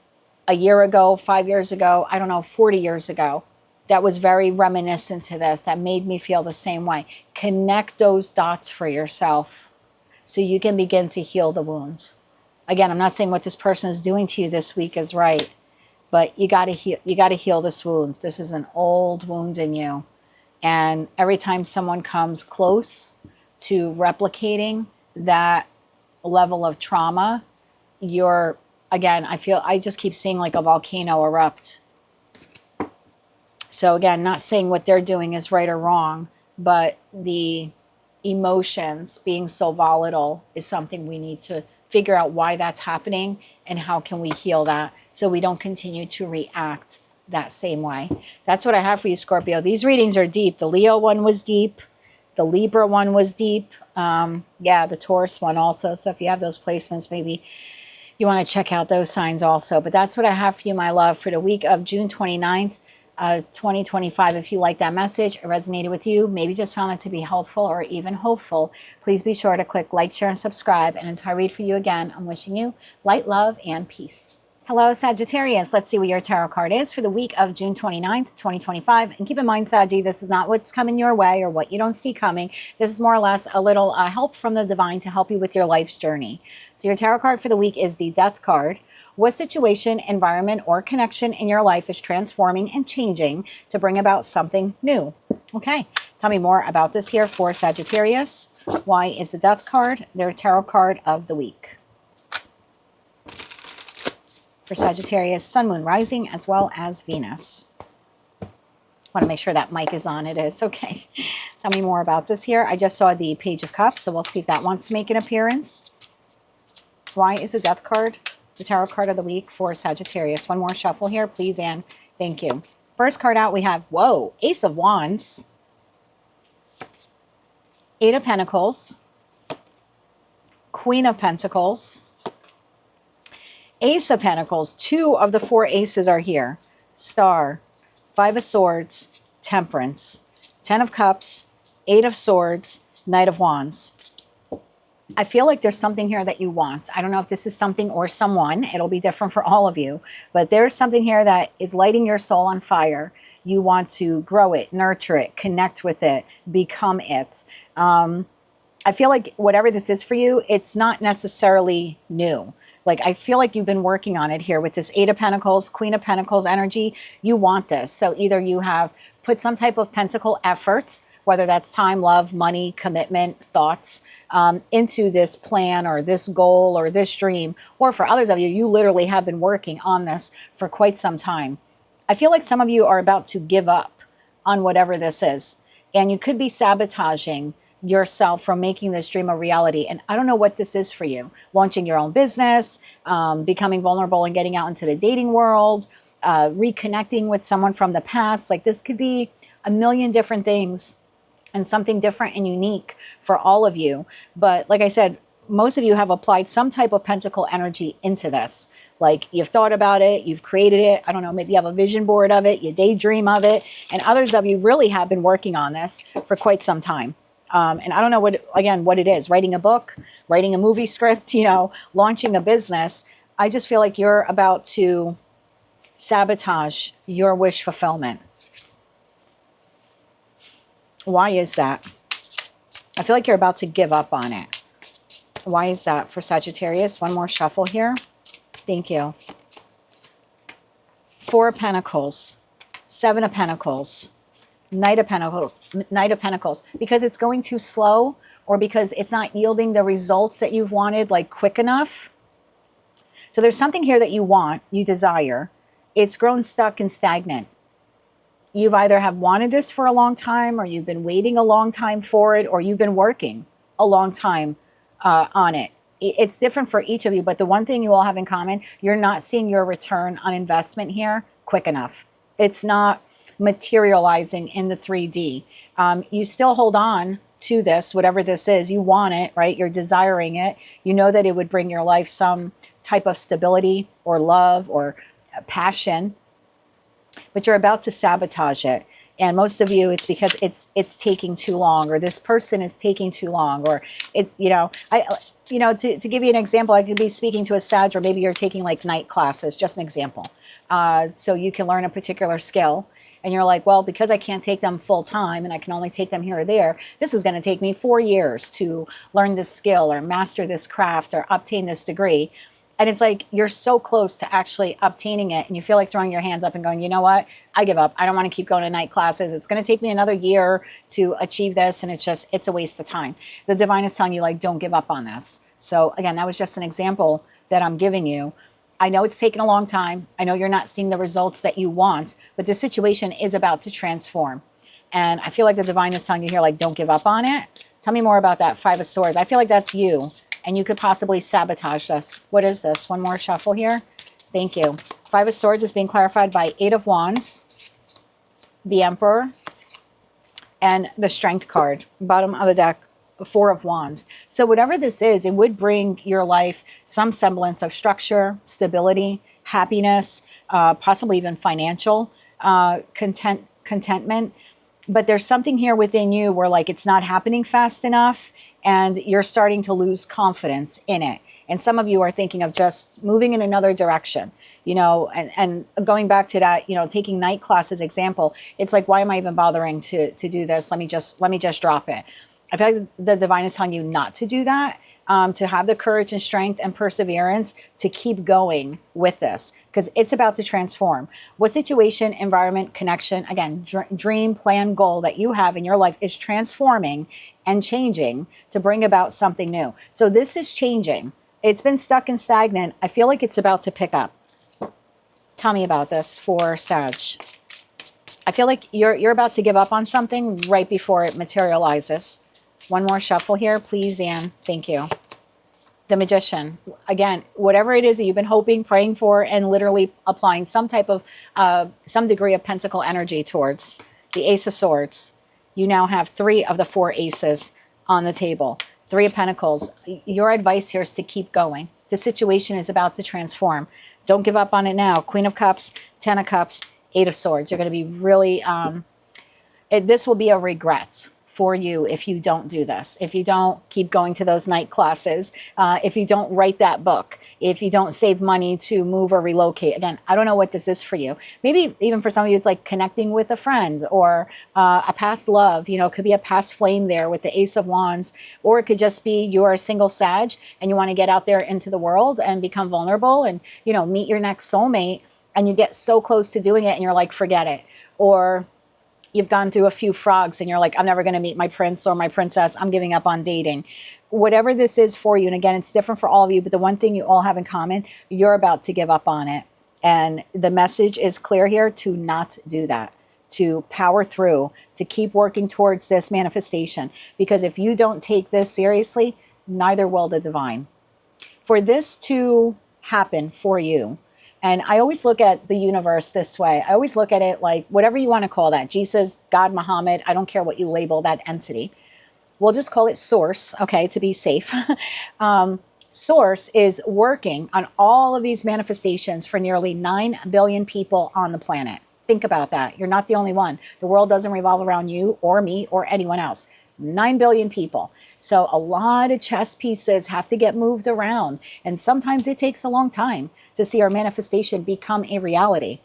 a year ago, 5 years ago, I don't know, 40 years ago, that was very reminiscent to this, that made me feel the same way. Connect those dots for yourself so you can begin to heal the wounds. Again, I'm not saying what this person is doing to you this week is right, but you got to heal. You got to heal this wound. This is an old wound in you. And every time someone comes close to replicating that level of trauma, again, I just keep seeing like a volcano erupt. So again, not saying what they're doing is right or wrong, but the emotions being so volatile is something we need to figure out why that's happening and how can we heal that so we don't continue to react that same way. That's what I have for you, Scorpio. These readings are deep. The Leo one was deep. The Libra one was deep. Yeah, the Taurus one also. So if you have those placements, maybe you want to check out those signs also. But that's what I have for you, my love, for the week of June 29th, 2025. If you like that message, it resonated with you, maybe just found it to be helpful or even hopeful, please be sure to click like, share, and subscribe. And until I read for you again, I'm wishing you light, love, and peace. Hello, Sagittarius. Let's see what your tarot card is for the week of June 29th, 2025. And keep in mind, Saggy, this is not what's coming your way or what you don't see coming. This is more or less a little help from the divine to help you with your life's journey. So your tarot card for the week is the Death card. What situation, environment, or connection in your life is transforming and changing to bring about something new? Okay, tell me more about this here for Sagittarius. Why is the Death card their tarot card of the week? For Sagittarius, Sun, Moon, Rising, as well as Venus. Want to make sure that mic is on. It is. Okay. Tell me more about this here. I just saw the Page of Cups, so we'll see if that wants to make an appearance. Why is the Death card the tarot card of the week for Sagittarius? One more shuffle here, please, and thank you. First card out, we have, whoa, Ace of Wands, Eight of Pentacles, Queen of Pentacles, Ace of Pentacles. Two of the four aces are here. Star, Five of Swords, Temperance, Ten of Cups, Eight of Swords, Knight of Wands. I feel like there's something here that you want. I don't know if this is something or someone. It'll be different for all of you. But there's something here that is lighting your soul on fire. You want to grow it, nurture it, connect with it, become it. I feel like whatever this is for you, it's not necessarily new. Like, I feel like you've been working on it here with this Eight of Pentacles, Queen of Pentacles energy. You want this. So either you have put some type of pentacle effort, whether that's time, love, money, commitment, thoughts, into this plan or this goal or this dream. Or for others of you, you literally have been working on this for quite some time. I feel like some of you are about to give up on whatever this is. And you could be sabotaging yourself from making this dream a reality. And I don't know what this is for you. Launching your own business, becoming vulnerable and getting out into the dating world, reconnecting with someone from the past. Like, this could be a million different things and something different and unique for all of you. But like I said, most of you have applied some type of pentacle energy into this. Like, you've thought about it, you've created it. I don't know, maybe you have a vision board of it, you daydream of it. And others of you really have been working on this for quite some time. And I don't know what it is, writing a book, writing a movie script, launching a business. I just feel like you're about to sabotage your wish fulfillment. Why is that? I feel like you're about to give up on it. Why is that for Sagittarius? One more shuffle here. Thank you. 4 of Pentacles, 7 of Pentacles, Knight of Pentacles, because it's going too slow, or because it's not yielding the results that you've wanted, like quick enough. So there's something here that you want, you desire. It's grown stuck and stagnant. You've either have wanted this for a long time, or you've been waiting a long time for it, or you've been working a long time on it. It's different for each of you, but the one thing you all have in common, you're not seeing your return on investment here quick enough. It's not materializing in the 3D. You still hold on to this, whatever this is. You want it, right? You're desiring it. You know that it would bring your life some type of stability or love or passion, but you're about to sabotage it. And most of you, it's because it's taking too long, or this person is taking too long, or it's, to give you an example, I could be speaking to a Sag, or maybe you're taking like night classes, just an example. So you can learn a particular skill, and you're like, well, because I can't take them full time and I can only take them here or there, this is going to take me 4 years to learn this skill or master this craft or obtain this degree. And it's like you're so close to actually obtaining it, and you feel like throwing your hands up and going, you know what? I give up. I don't want to keep going to night classes. It's going to take me another year to achieve this, and it's a waste of time. The divine is telling you, like, don't give up on this. So again, that was just an example that I'm giving you. I know it's taken a long time. I know you're not seeing the results that you want, but the situation is about to transform. And I feel like the divine is telling you here, like, don't give up on it. Tell me more about that 5 of Swords. I feel like that's you. And you could possibly sabotage this. What is this? One more shuffle here. Thank you. 5 of Swords is being clarified by 8 of Wands, the Emperor, and the Strength card. Bottom of the deck, 4 of Wands. So whatever this is, it would bring your life some semblance of structure, stability, happiness, possibly even financial contentment. But there's something here within you where, like, it's not happening fast enough, and you're starting to lose confidence in it. And some of you are thinking of just moving in another direction, and going back to that, taking night classes example. It's like, why am I even bothering to do this? Let me just drop it. I feel like the divine is telling you not to do that, to have the courage and strength and perseverance to keep going with this, because it's about to transform. What situation, environment, connection, again, dream, plan, goal that you have in your life is transforming and changing to bring about something new. So this is changing. It's been stuck and stagnant. I feel like it's about to pick up. Tell me about this for Sag. I feel like you're about to give up on something right before it materializes. One more shuffle here, please, Anne. Thank you. The Magician. Again, whatever it is that you've been hoping, praying for, and literally applying some type of, some degree of pentacle energy towards. The Ace of Swords. You now have 3 of the 4 aces on the table. 3 of Pentacles. Your advice here is to keep going. The situation is about to transform. Don't give up on it now. Queen of Cups, 10 of Cups, 8 of Swords. You're going to be really, this will be a regret for you if you don't do this, if you don't keep going to those night classes, if you don't write that book, if you don't save money to move or relocate. Again, I don't know what this is for you. Maybe even for some of you, it's like connecting with a friend or a past love. It could be a past flame there with the Ace of Wands, or it could just be you're a single Sag and you want to get out there into the world and become vulnerable and, meet your next soulmate, and you get so close to doing it and you're like, forget it. Or you've gone through a few frogs and you're like, I'm never going to meet my prince or my princess. I'm giving up on dating. Whatever this is for you, and again, it's different for all of you, but the one thing you all have in common, you're about to give up on it. And the message is clear here to not do that, to power through, to keep working towards this manifestation. Because if you don't take this seriously, neither will the divine. For this to happen for you, and I always look at the universe this way. I always look at it like whatever you want to call that. Jesus, God, Muhammad, I don't care what you label that entity. We'll just call it Source, okay, to be safe. Source is working on all of these manifestations for nearly 9 billion people on the planet. Think about that. You're not the only one. The world doesn't revolve around you or me or anyone else. 9 billion people. So a lot of chess pieces have to get moved around. And sometimes it takes a long time to see our manifestation become a reality.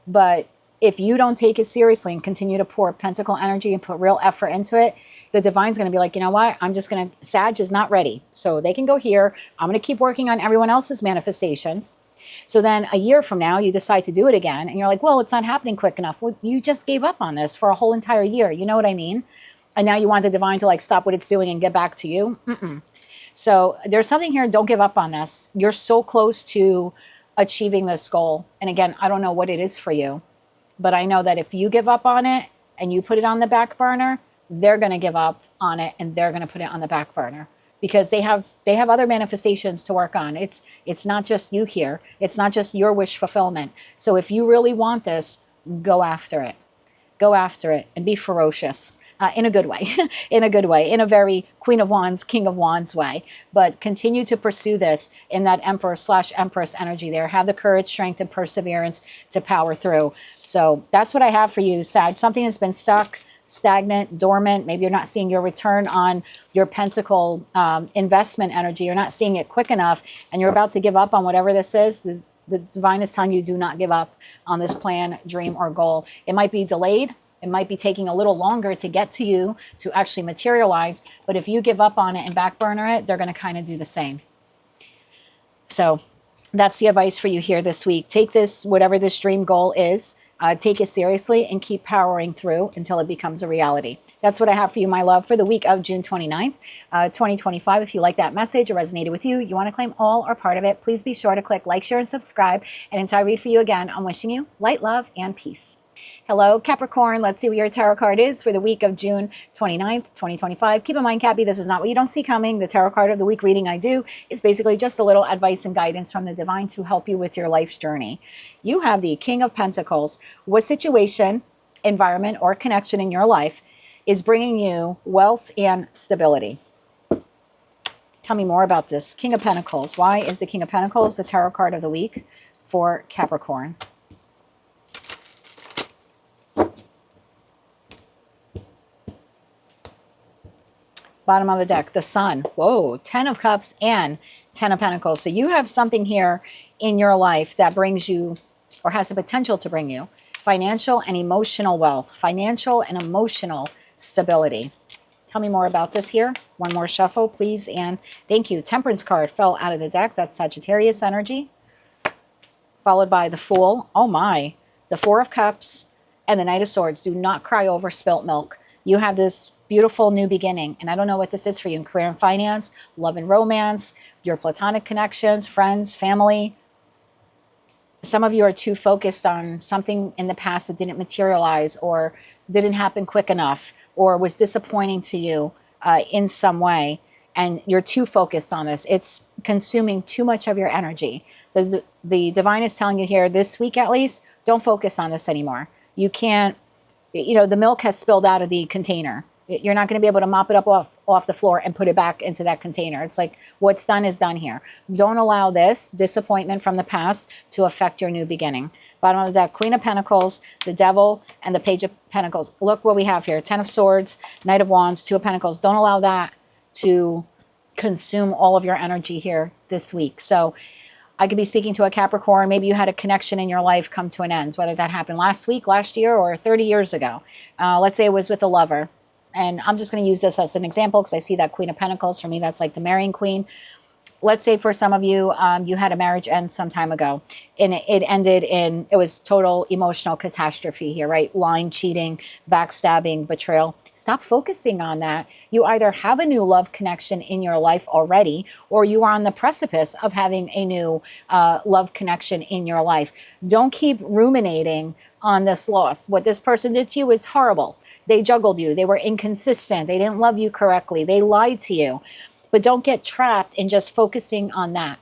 But if you don't take it seriously and continue to pour pentacle energy and put real effort into it, the divine's going to be like, you know what? I'm just going to, Sag is not ready. So they can go here. I'm going to keep working on everyone else's manifestations. So then a year from now, you decide to do it again. And you're like, well, it's not happening quick enough. Well, you just gave up on this for a whole entire year. You know what I mean? And now you want the divine to like stop what it's doing and get back to you. So there's something here. Don't give up on this. You're so close to achieving this goal. And again, I don't know what it is for you, but I know that if you give up on it and you put it on the back burner, they're going to give up on it and they're going to put it on the back burner because they have other manifestations to work on. It's not just you here. It's not just your wish fulfillment. So if you really want this, go after it. Go after it and be ferocious. In a good way, in a very Queen of Wands, King of Wands way. But continue to pursue this in that Emperor/Empress energy there. Have the courage, strength, and perseverance to power through. So that's what I have for you, Sag. Something that's been stuck, stagnant, dormant. Maybe you're not seeing your return on your pentacle investment energy. You're not seeing it quick enough, and you're about to give up on whatever this is. The divine is telling you, do not give up on this plan, dream, or goal. It might be delayed. It might be taking a little longer to get to you to actually materialize. But if you give up on it and back burner it, they're going to kind of do the same. So that's the advice for you here this week. Take this, whatever this dream goal is, take it seriously and keep powering through until it becomes a reality. That's what I have for you, my love, for the week of June 29th, 2025. If you like that message or resonated with you, you want to claim all or part of it, please be sure to click like, share, and subscribe. And until I read for you again, I'm wishing you light, love, and peace. Hello, Capricorn. Let's see what your tarot card is for the week of June 29th, 2025. Keep in mind, Cappy, this is not what you don't see coming. The tarot card of the week reading I do is basically just a little advice and guidance from the divine to help you with your life's journey. You have the King of Pentacles. What situation, environment, or connection in your life is bringing you wealth and stability? Tell me more about this. King of Pentacles. Why is the King of Pentacles the tarot card of the week for Capricorn? Bottom of the deck, the Sun. Whoa, 10 of Cups and 10 of Pentacles. So you have something here in your life that brings you, or has the potential to bring you, financial and emotional wealth, financial and emotional stability. Tell me more about this here. One more shuffle, please, and thank you. Temperance card fell out of the deck. That's Sagittarius energy, followed by the Fool. Oh my, the Four of Cups and the Knight of Swords. Do not cry over spilt milk. You have this beautiful new beginning. And I don't know what this is for you in career and finance, love and romance, your platonic connections, friends, family. Some of you are too focused on something in the past that didn't materialize or didn't happen quick enough or was disappointing to you in some way. And you're too focused on this. It's consuming too much of your energy. The divine is telling you here this week at least, don't focus on this anymore. You can't, you know, the milk has spilled out of the container. You're not going to be able to mop it up off the floor and put it back into that container. It's like what's done is done here. Don't allow this disappointment from the past to affect your new beginning. Bottom of the deck, Queen of Pentacles, the Devil, and the Page of Pentacles. Look what we have here. 10 of Swords, Knight of Wands, 2 of Pentacles. Don't allow that to consume all of your energy here this week. So I could be speaking to a Capricorn. Maybe you had a connection in your life come to an end, whether that happened last week, last year, or 30 years ago. Let's say it was with a lover. And I'm just going to use this as an example because I see that Queen of Pentacles. For me, that's like the marrying queen. Let's say for some of you, you had a marriage end some time ago. And it ended in, it was total emotional catastrophe here, right? Lying, cheating, backstabbing, betrayal. Stop focusing on that. You either have a new love connection in your life already, or you are on the precipice of having a new love connection in your life. Don't keep ruminating on this loss. What this person did to you is horrible. They juggled you. They were inconsistent. They didn't love you correctly. They lied to you. But don't get trapped in just focusing on that.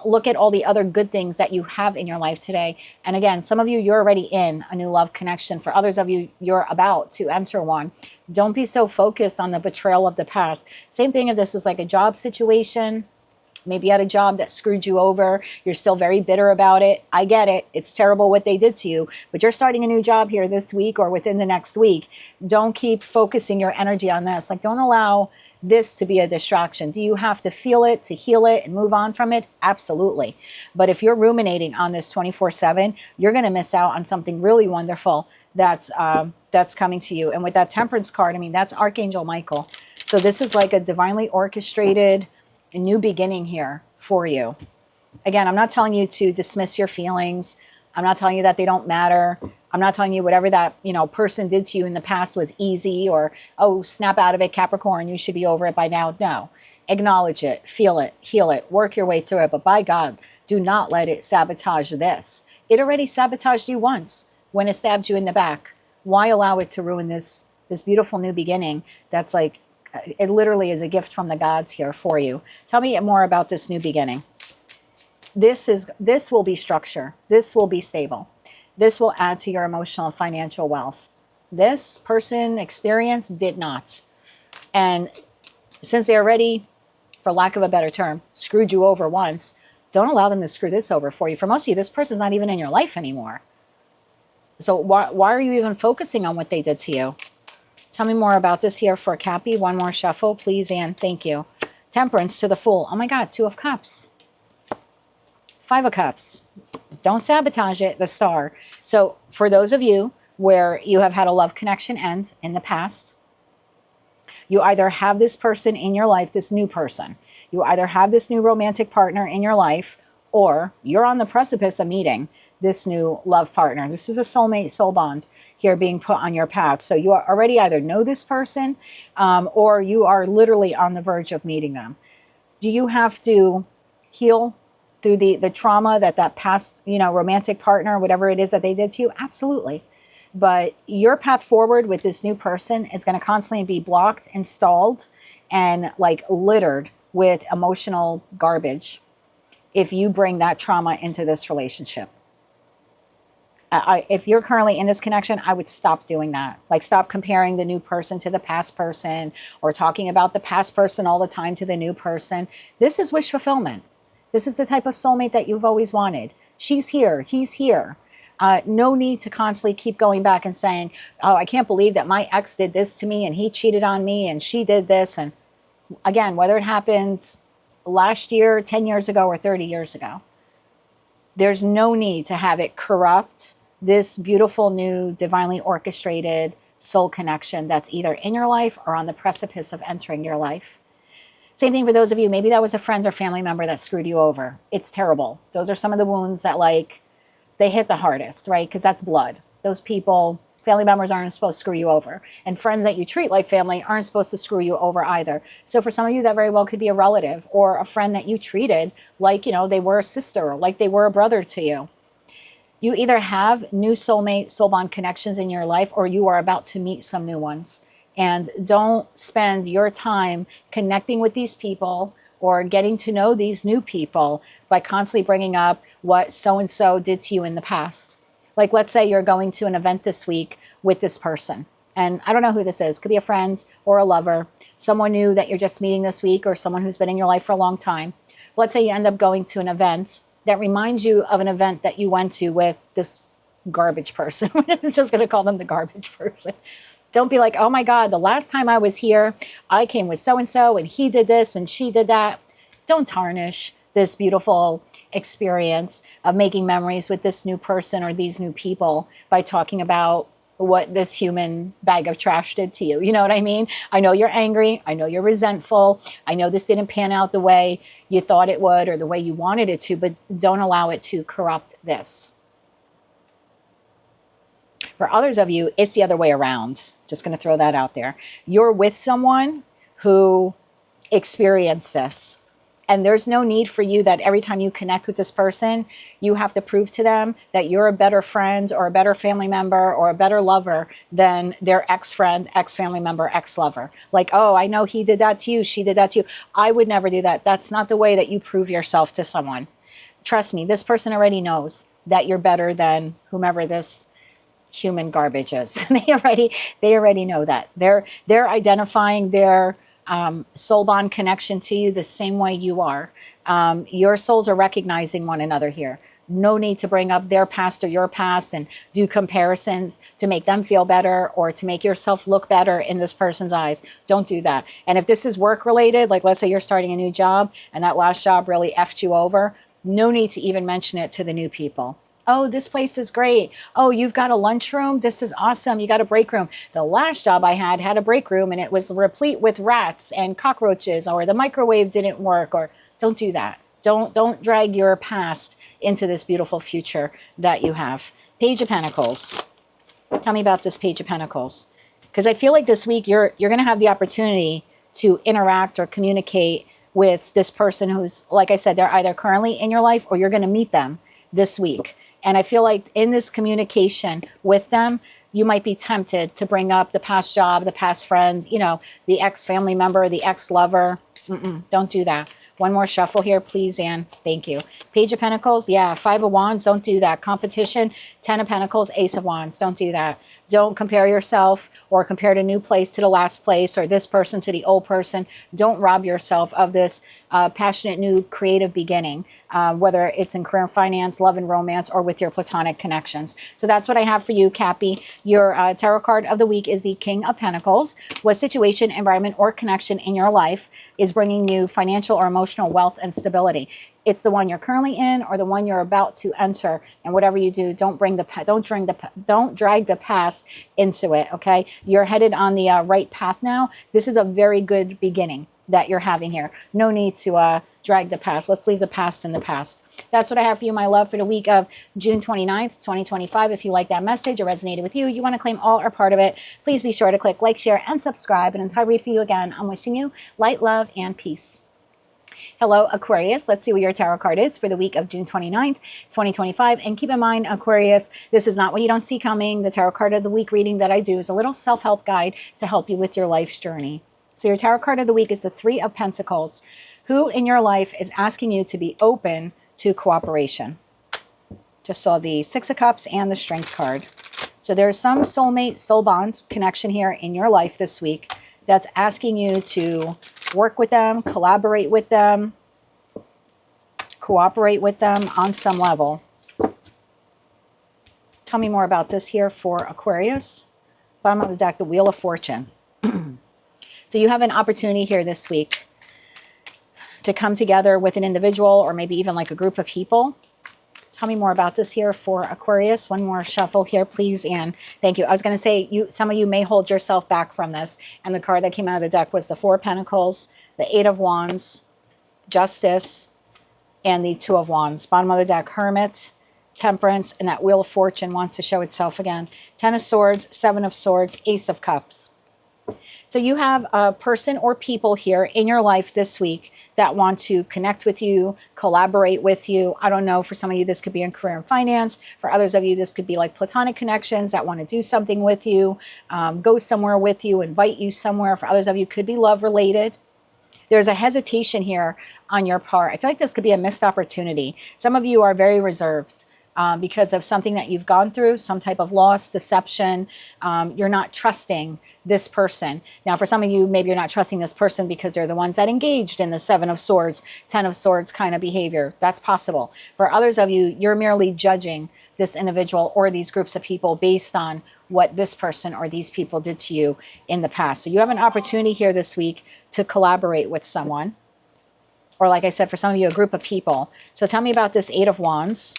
Look at all the other good things that you have in your life today. And again, some of you, you're already in a new love connection. For others of you, you're about to enter one. Don't be so focused on the betrayal of the past. Same thing if this is like a job situation, Maybe you had a job that screwed you over. You're still very bitter about it. I get it. It's terrible what they did to you, but you're starting a new job here this week or within the next week. Don't keep focusing your energy on this. Like, don't allow this to be a distraction. Do you have to feel it to heal it and move on from it? Absolutely. But if you're ruminating on this 24/7, you're going to miss out on something really wonderful that's coming to you. And with that Temperance card, I mean, that's Archangel Michael. So this is like a divinely orchestrated a new beginning here for you. Again, I'm not telling you to dismiss your feelings. I'm not telling you that they don't matter. I'm not telling you whatever that, person did to you in the past was easy or, oh, snap out of it, Capricorn, you should be over it by now. No. Acknowledge it, feel it, heal it, work your way through it. But by God, do not let it sabotage this. It already sabotaged you once when it stabbed you in the back. Why allow it to ruin this beautiful new beginning that's like, it literally is a gift from the gods here for you. Tell me more about this new beginning. This will be structure. This will be stable. This will add to your emotional and financial wealth. This person experience did not. And since they already, for lack of a better term, screwed you over once, don't allow them to screw this over for you. For most of you, this person's not even in your life anymore. So why are you even focusing on what they did to you? Tell me more about this here for Cappy. One more shuffle, please, and thank you. Temperance to the Fool. Oh my God, 2 of Cups. 5 of Cups. Don't sabotage it, the Star. So for those of you where you have had a love connection end in the past, you either have this person in your life, this new person. You either have this new romantic partner in your life, or you're on the precipice of meeting this new love partner. This is a soulmate, soul bond here being put on your path. So you already either know this person or you are literally on the verge of meeting them. Do you have to heal through the trauma that past, romantic partner, whatever it is that they did to you? Absolutely. But your path forward with this new person is going to constantly be blocked and stalled and like littered with emotional garbage if you bring that trauma into this relationship. If you're currently in this connection, I would stop doing that. Like, stop comparing the new person to the past person or talking about the past person all the time to the new person. This is wish fulfillment. This is the type of soulmate that you've always wanted. She's here. He's here. No need to constantly keep going back and saying, oh, I can't believe that my ex did this to me and he cheated on me and she did this. And again, whether it happens last year, 10 years ago, or 30 years ago, there's no need to have it corrupt this beautiful new divinely orchestrated soul connection that's either in your life or on the precipice of entering your life. Same thing for those of you, maybe that was a friend or family member that screwed you over. It's terrible. Those are some of the wounds that they hit the hardest, right? Because that's blood. Those people, family members aren't supposed to screw you over. And friends that you treat like family aren't supposed to screw you over either. So for some of you, that very well could be a relative or a friend that you treated like, they were a sister or like they were a brother to you. You either have new soulmate, soul bond connections in your life, or you are about to meet some new ones. And don't spend your time connecting with these people or getting to know these new people by constantly bringing up what so-and-so did to you in the past. Like, let's say you're going to an event this week with this person. And I don't know who this is. Could be a friend or a lover, someone new that you're just meeting this week, or someone who's been in your life for a long time. Let's say you end up going to an event that reminds you of an event that you went to with this garbage person. We're just going to call them the garbage person. Don't be like, oh my God, the last time I was here, I came with so-and-so and he did this and she did that. Don't tarnish this beautiful experience of making memories with this new person or these new people by talking about what this human bag of trash did to you. You know what I mean? I know you're angry. I know you're resentful. I know this didn't pan out the way you thought it would or the way you wanted it to, but don't allow it to corrupt this. For others of you, it's the other way around. Just going to throw that out there. You're with someone who experienced this. And there's no need for you that every time you connect with this person, you have to prove to them that you're a better friend or a better family member or a better lover than their ex-friend, ex-family member, ex-lover. Like, oh, I know he did that to you. She did that to you. I would never do that. That's not the way that you prove yourself to someone. Trust me, this person already knows that you're better than whomever this human garbage is. They already know that. They're identifying their soul bond connection to you the same way you are. Your souls are recognizing one another here. No need to bring up their past or your past and do comparisons to make them feel better or to make yourself look better in this person's eyes. Don't do that. And if this is work related, like let's say you're starting a new job and that last job really effed you over, no need to even mention it to the new people. Oh, this place is great. Oh, you've got a lunchroom. This is awesome. You got a break room. The last job I had a break room and it was replete with rats and cockroaches, or the microwave didn't work, or don't do that. Don't drag your past into this beautiful future that you have. Page of Pentacles. Tell me about this Page of Pentacles. Because I feel like this week you're going to have the opportunity to interact or communicate with this person who's, like I said, they're either currently in your life or you're going to meet them this week. And I feel like in this communication with them, you might be tempted to bring up the past job, the past friends, you know, the ex-family member, the ex-lover. Don't do that. One more shuffle here, please, Anne. Thank you. Page of Pentacles. Yeah, Five of Wands. Don't do that. Competition. Ten of Pentacles. Ace of Wands. Don't do that. Don't compare yourself or compare the new place to the last place or this person to the old person. Don't rob yourself of this passionate new creative beginning, whether it's in career and finance, love and romance, or with your platonic connections. So that's what I have for you, Cappy. Your tarot card of the week is the King of Pentacles. What situation, environment, or connection in your life is bringing you financial or emotional wealth and stability? It's the one you're currently in or the one you're about to enter. And whatever you do, don't drag the past into it, okay? You're headed on the right path now. This is a very good beginning that you're having here. No need to drag the past. Let's leave the past in the past. That's what I have for you, my love, for the week of June 29th, 2025. If you like that message or resonated with you, you want to claim all or part of it, please be sure to click like, share, and subscribe. And until I read for you again, I'm wishing you light, love, and peace. Hello, Aquarius. Let's see what your tarot card is for the week of June 29th, 2025. And keep in mind, Aquarius, this is not what you don't see coming. The tarot card of the week reading that I do is a little self-help guide to help you with your life's journey. So your tarot card of the week is the Three of Pentacles. Who in your life is asking you to be open to cooperation? Just saw the Six of Cups and the Strength card. So there's some soulmate, soul bond connection here in your life this week that's asking you to work with them, collaborate with them, cooperate with them on some level. Tell me more about this here for Aquarius. Bottom of the deck, the Wheel of Fortune. So you have an opportunity here this week to come together with an individual or maybe even like a group of people. Tell me more about this here for Aquarius. One more shuffle here, please, and thank you. I was going to say, some of you may hold yourself back from this, and the card that came out of the deck was the Four of Pentacles, the Eight of Wands, Justice, and the Two of Wands. Bottom of the deck, Hermit, Temperance, and that Wheel of Fortune wants to show itself again. Ten of Swords, Seven of Swords, Ace of Cups. So you have a person or people here in your life this week that want to connect with you, collaborate with you. I don't know, for some of you, this could be in career and finance. For others of you, this could be like platonic connections that want to do something with you, go somewhere with you, invite you somewhere. For others of you, could be love related. There's a hesitation here on your part. I feel like this could be a missed opportunity. Some of you are very reserved. Because of something that you've gone through, some type of loss, deception. You're not trusting this person. Now, for some of you, maybe you're not trusting this person because they're the ones that engaged in the Seven of Swords, Ten of Swords kind of behavior. That's possible. For others of you, you're merely judging this individual or these groups of people based on what this person or these people did to you in the past. So you have an opportunity here this week to collaborate with someone. Or like I said, for some of you, a group of people. So tell me about this Eight of Wands.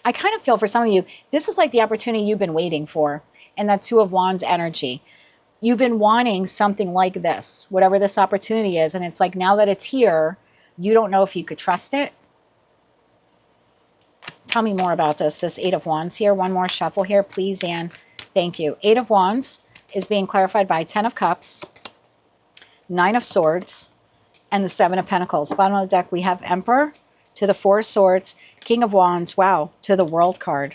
I kind of feel for some of you, this is like the opportunity you've been waiting for, and that Two of Wands energy. You've been wanting something like this, whatever this opportunity is, and it's like now that it's here, you don't know if you could trust it. Tell me more about this Eight of Wands here. One more shuffle here, please, Anne. Thank you. Eight of Wands is being clarified by Ten of Cups, Nine of Swords, and the Seven of Pentacles. Bottom of the deck, we have Emperor to the Four of Swords, King of Wands, wow, to the World card.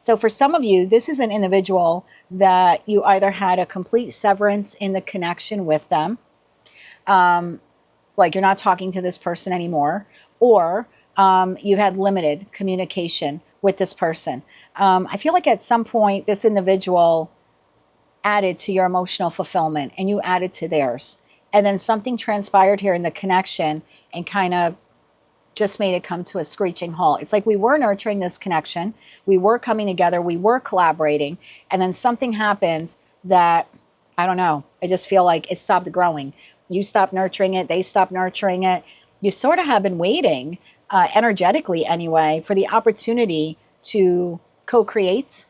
So for some of you, this is an individual that you either had a complete severance in the connection with them, like you're not talking to this person anymore, or you've had limited communication with this person. I feel like at some point, this individual added to your emotional fulfillment and you added to theirs. And then something transpired here in the connection and kind of just made it come to a screeching halt. It's like we were nurturing this connection. We were coming together. We were collaborating. And then something happens that, I don't know, I just feel like it stopped growing. You stopped nurturing it. They stopped nurturing it. You sort of have been waiting, energetically anyway, for the opportunity to co-create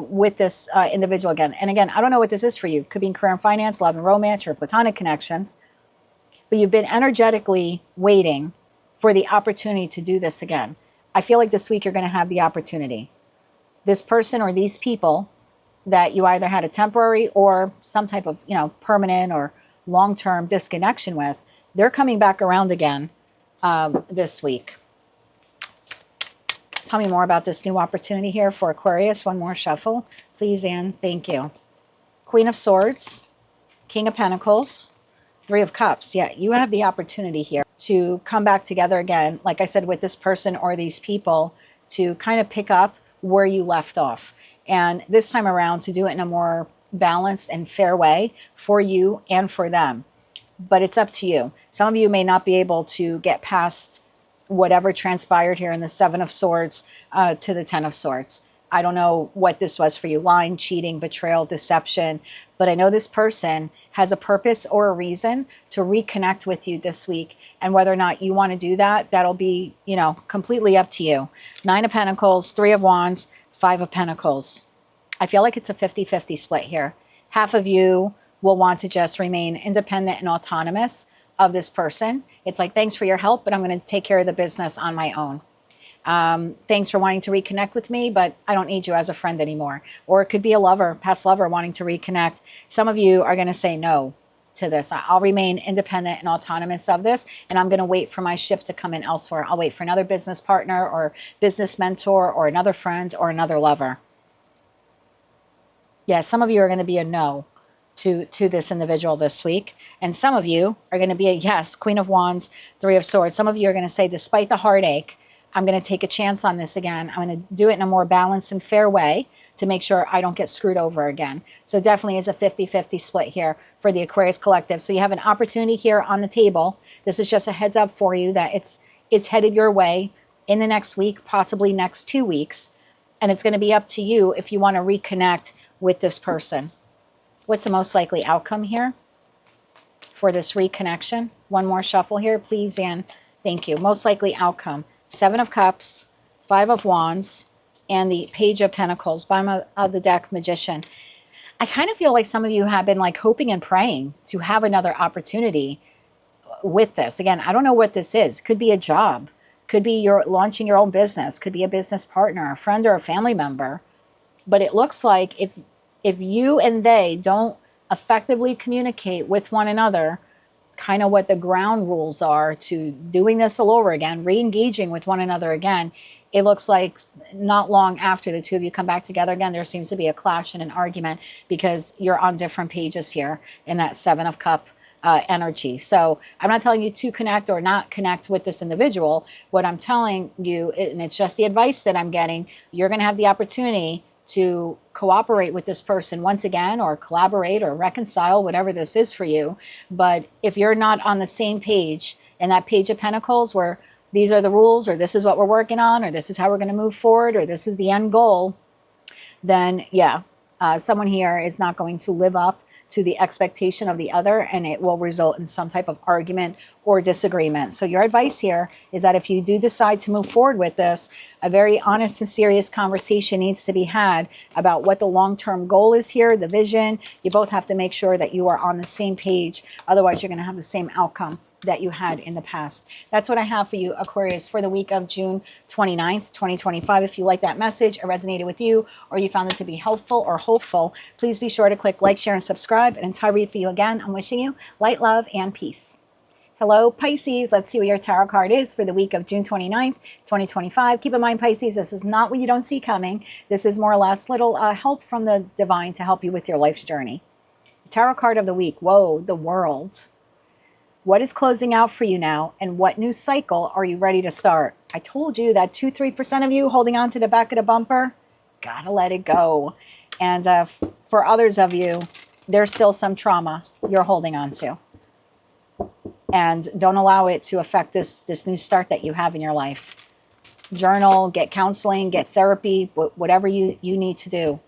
with this individual again. And again, I don't know what this is for you. Could be in career and finance, love and romance, or platonic connections. But you've been energetically waiting for the opportunity to do this again. I feel like this week you're going to have the opportunity. This person or these people that you either had a temporary or some type of, permanent or long-term disconnection with, they're coming back around again this week. Tell me more about this new opportunity here for Aquarius. One more shuffle, please, Anne. Thank you. Queen of Swords, King of Pentacles, Three of Cups. Yeah, you have the opportunity here to come back together again, like I said, with this person or these people, to kind of pick up where you left off. And this time around, to do it in a more balanced and fair way for you and for them. But it's up to you. Some of you may not be able to get past whatever transpired here in the Seven of Swords to the Ten of Swords. I don't know what this was for you. Lying, cheating, betrayal, deception. But I know this person has a purpose or a reason to reconnect with you this week. And whether or not you want to do that, that'll be, completely up to you. Nine of Pentacles, Three of Wands, Five of Pentacles. I feel like it's a 50-50 split here. Half of you will want to just remain independent and autonomous of this person. It's like, thanks for your help, but I'm going to take care of the business on my own. Thanks for wanting to reconnect with me, but I don't need you as a friend anymore. Or it could be a lover, past lover wanting to reconnect. Some of you are going to say no to this. I'll remain independent and autonomous of this, and I'm going to wait for my ship to come in elsewhere. I'll wait for another business partner or business mentor or another friend or another lover. Yeah, some of you are going to be a no to this individual this week. And some of you are going to be a yes. Queen of Wands, Three of Swords. Some of you are going to say, despite the heartache, I'm going to take a chance on this again. I'm going to do it in a more balanced and fair way to make sure I don't get screwed over again. So definitely is a 50-50 split here for the Aquarius Collective. So you have an opportunity here on the table. This is just a heads up for you that it's headed your way in the next week, possibly next 2 weeks. And it's going to be up to you if you want to reconnect with this person. What's the most likely outcome here for this reconnection? One more shuffle here, please, Anne. Thank you. Most likely outcome. Seven of Cups, Five of Wands, and the Page of Pentacles. Bottom of the deck, Magician. I kind of feel like some of you have been like hoping and praying to have another opportunity with this. Again, I don't know what this is. Could be a job. Could be you're launching your own business. Could be a business partner, a friend, or a family member. But it looks like if you and they don't effectively communicate with one another, kind of what the ground rules are to doing this all over again, re-engaging with one another again, it looks like not long after the two of you come back together again, there seems to be a clash and an argument because you're on different pages here in that Seven of Cup energy. So I'm not telling you to connect or not connect with this individual. What I'm telling you, and it's just the advice that I'm getting, you're going to have the opportunity to cooperate with this person once again, or collaborate or reconcile, whatever this is for you. But if you're not on the same page in that Page of Pentacles where these are the rules, or this is what we're working on, or this is how we're going to move forward, or this is the end goal, then yeah, someone here is not going to live up to the expectation of the other, and it will result in some type of argument or disagreement. So your advice here is that if you do decide to move forward with this, a very honest and serious conversation needs to be had about what the long-term goal is here, the vision. You both have to make sure that you are on the same page. Otherwise, you're going to have the same outcome that you had in the past. That's what I have for you, Aquarius, for the week of June 29th, 2025. If you like that message, it resonated with you, or you found it to be helpful or hopeful, please be sure to click like, share, and subscribe. And until I read for you again, I'm wishing you light, love, and peace. Hello, Pisces. Let's see what your tarot card is for the week of June 29th, 2025. Keep in mind, Pisces, this is not what you don't see coming. This is more or less little help from the divine to help you with your life's journey. Tarot card of the week. Whoa, the World. What is closing out for you now, and what new cycle are you ready to start? I told you that 2-3% of you holding on to the back of the bumper, gotta let it go. And for others of you, there's still some trauma you're holding on to. And don't allow it to affect this new start that you have in your life. Journal, get counseling, get therapy, whatever you need to do.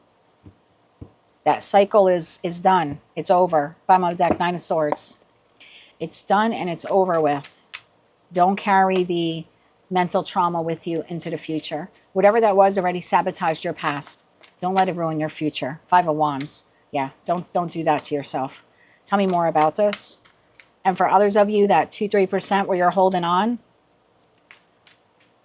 That cycle is done. It's over. Bottom of the deck, Nine of Swords. It's done and it's over with. Don't carry the mental trauma with you into the future. Whatever that was already sabotaged your past. Don't let it ruin your future. Five of Wands. Yeah, don't do that to yourself. Tell me more about this. And for others of you, that 2-3% where you're holding on,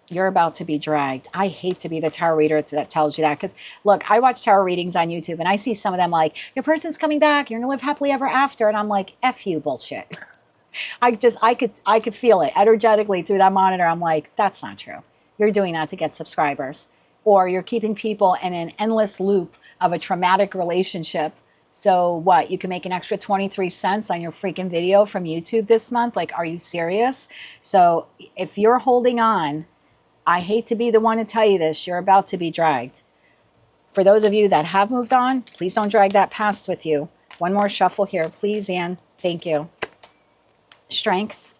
you're about to be dragged. I hate to be the tarot reader that tells you that. Because, look, I watch tarot readings on YouTube, and I see some of them like, your person's coming back, you're going to live happily ever after. And I'm like, F you, bullshit. I could feel it energetically through that monitor. I'm like, that's not true. You're doing that to get subscribers. Or you're keeping people in an endless loop of a traumatic relationship. So what? You can make an extra 23 cents on your freaking video from YouTube this month? Like, are you serious? So if you're holding on, I hate to be the one to tell you this, you're about to be dragged. For those of you that have moved on, please don't drag that past with you. One more shuffle here, please, Anne. Thank you. Strength.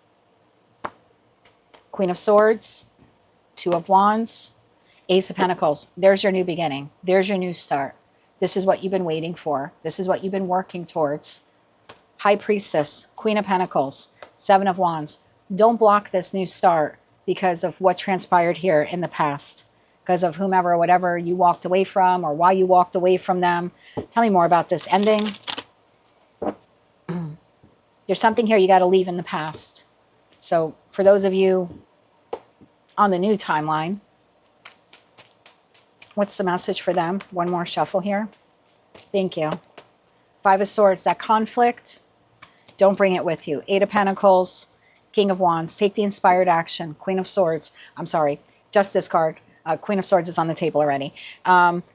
Queen of Swords. Two of Wands. Ace of Pentacles. There's your new beginning. There's your new start. This is what you've been waiting for. This is what you've been working towards. High Priestess. Queen of Pentacles. Seven of Wands. Don't block this new start because of what transpired here in the past, because of whomever or whatever you walked away from or why you walked away from them. Tell me more about this ending. There's something here you got to leave in the past. So for those of you on the new timeline, what's the message for them? One more shuffle here. Thank you. Five of Swords, that conflict, don't bring it with you. Eight of Pentacles, King of Wands, take the inspired action. Queen of Swords, I'm sorry, Justice card. Queen of Swords is on the table already.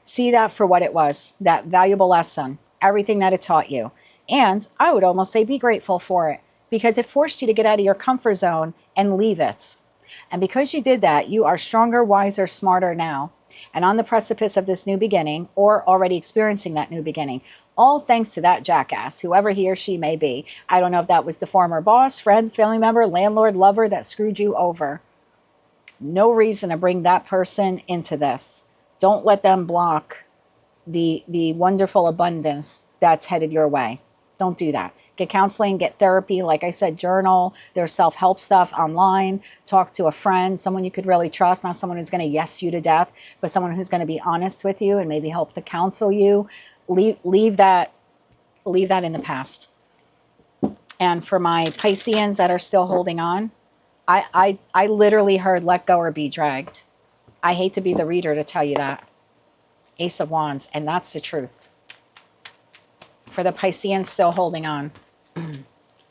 See that for what it was, that valuable lesson, everything that it taught you. And I would almost say be grateful for it because it forced you to get out of your comfort zone and leave it. And because you did that, you are stronger, wiser, smarter now. And on the precipice of this new beginning or already experiencing that new beginning. All thanks to that jackass, whoever he or she may be. I don't know if that was the former boss, friend, family member, landlord, lover that screwed you over. No reason to bring that person into this. Don't let them block the wonderful abundance that's headed your way. Don't do that. Get counseling, get therapy. Like I said, journal. There's self-help stuff online. Talk to a friend, someone you could really trust, not someone who's going to yes you to death, but someone who's going to be honest with you and maybe help to counsel you. Leave that in the past. And for my Pisceans that are still holding on, I literally heard let go or be dragged. I hate to be the reader to tell you that. Ace of Wands, and that's the truth. For the Pisceans still holding on.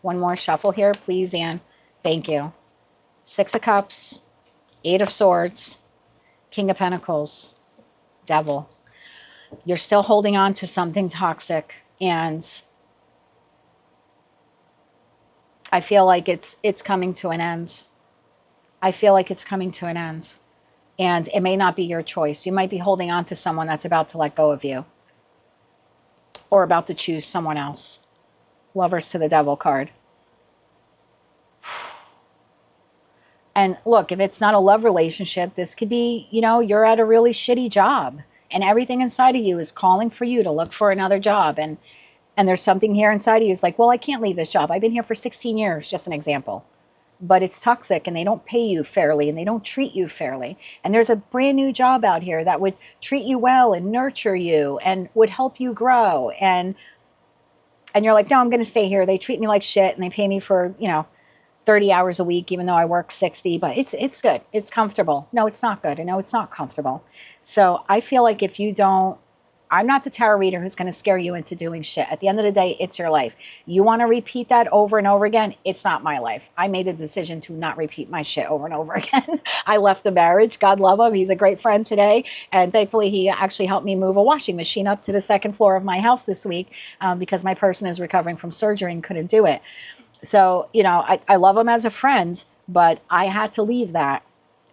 One more shuffle here, please, Anne. Thank you. Six of Cups, Eight of Swords, King of Pentacles, Devil. You're still holding on to something toxic, and I feel like it's coming to an end. I feel like it's coming to an end. And it may not be your choice. You might be holding on to someone that's about to let go of you or about to choose someone else. Lovers to the Devil card. And look, if it's not a love relationship, this could be, you know, you're at a really shitty job and everything inside of you is calling for you to look for another job. And there's something here inside of you is like, well, I can't leave this job. I've been here for 16 years, just an example. But it's toxic and they don't pay you fairly and they don't treat you fairly. And there's a brand new job out here that would treat you well and nurture you and would help you grow. And you're like, no, I'm going to stay here. They treat me like shit and they pay me for, 30 hours a week, even though I work 60, but it's good. It's comfortable. No, it's not good. I know it's not comfortable. So I feel like if you don't, I'm not the tarot reader who's going to scare you into doing shit. At the end of the day, it's your life. You want to repeat that over and over again? It's not my life. I made a decision to not repeat my shit over and over again. I left the marriage. God love him. He's a great friend today. And thankfully, he actually helped me move a washing machine up to the second floor of my house this week because my person is recovering from surgery and couldn't do it. So, I love him as a friend, but I had to leave that.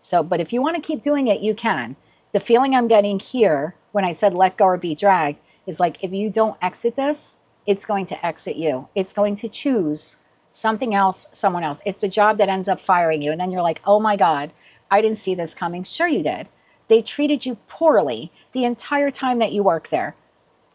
So, but if you want to keep doing it, you can. The feeling I'm getting here when I said let go or be dragged is like, if you don't exit this, it's going to exit you. It's going to choose something else, someone else. It's the job that ends up firing you. And then you're like, oh my God, I didn't see this coming. Sure you did. They treated you poorly the entire time that you worked there.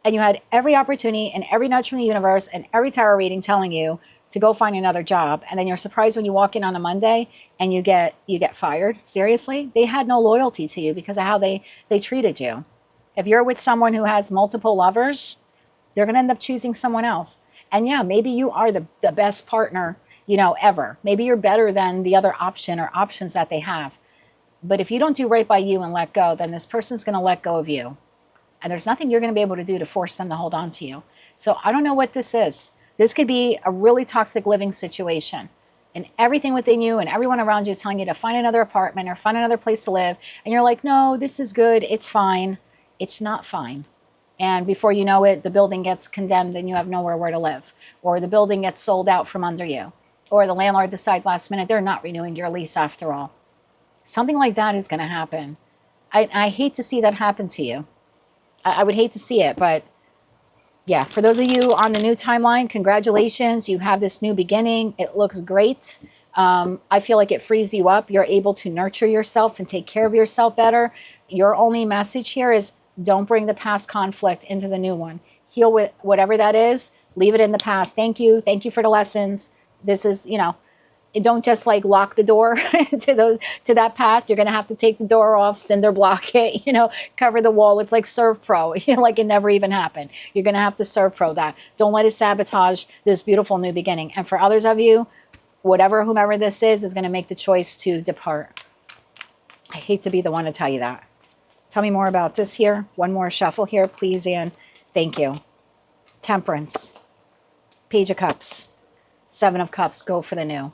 And you had every opportunity and every nudge from the universe and every tarot reading telling you to go find another job. And then you're surprised when you walk in on a Monday and you get fired. Seriously? They had no loyalty to you because of how they treated you. If you're with someone who has multiple lovers, they're going to end up choosing someone else. And yeah, maybe you are the best partner, you know, ever. Maybe you're better than the other option or options that they have. But if you don't do right by you and let go, then this person's going to let go of you. And there's nothing you're going to be able to do to force them to hold on to you. So I don't know what this is. This could be a really toxic living situation. And everything within you and everyone around you is telling you to find another apartment or find another place to live. And you're like, no, this is good. It's fine. It's not fine. And before you know it, the building gets condemned and you have nowhere where to live. Or the building gets sold out from under you. Or the landlord decides last minute they're not renewing your lease after all. Something like that is going to happen. I hate to see that happen to you. I would hate to see it, but yeah, for those of you on the new timeline, congratulations. You have this new beginning. It looks great. I feel like it frees you up. You're able to nurture yourself and take care of yourself better. Your only message here is don't bring the past conflict into the new one. Heal with whatever that is. Leave it in the past. Thank you. Thank you for the lessons. This is, you know, don't just like lock the door to that past. You're going to have to take the door off, cinder block it, you know, cover the wall. It's like Serve Pro, like it never even happened. You're going to have to Serve Pro that. Don't let it sabotage this beautiful new beginning. And for others of you, whomever this is going to make the choice to depart. I hate to be the one to tell you that. Tell me more about this here. One more shuffle here, please, and thank you. Temperance. Page of Cups. Seven of Cups. Go for the new.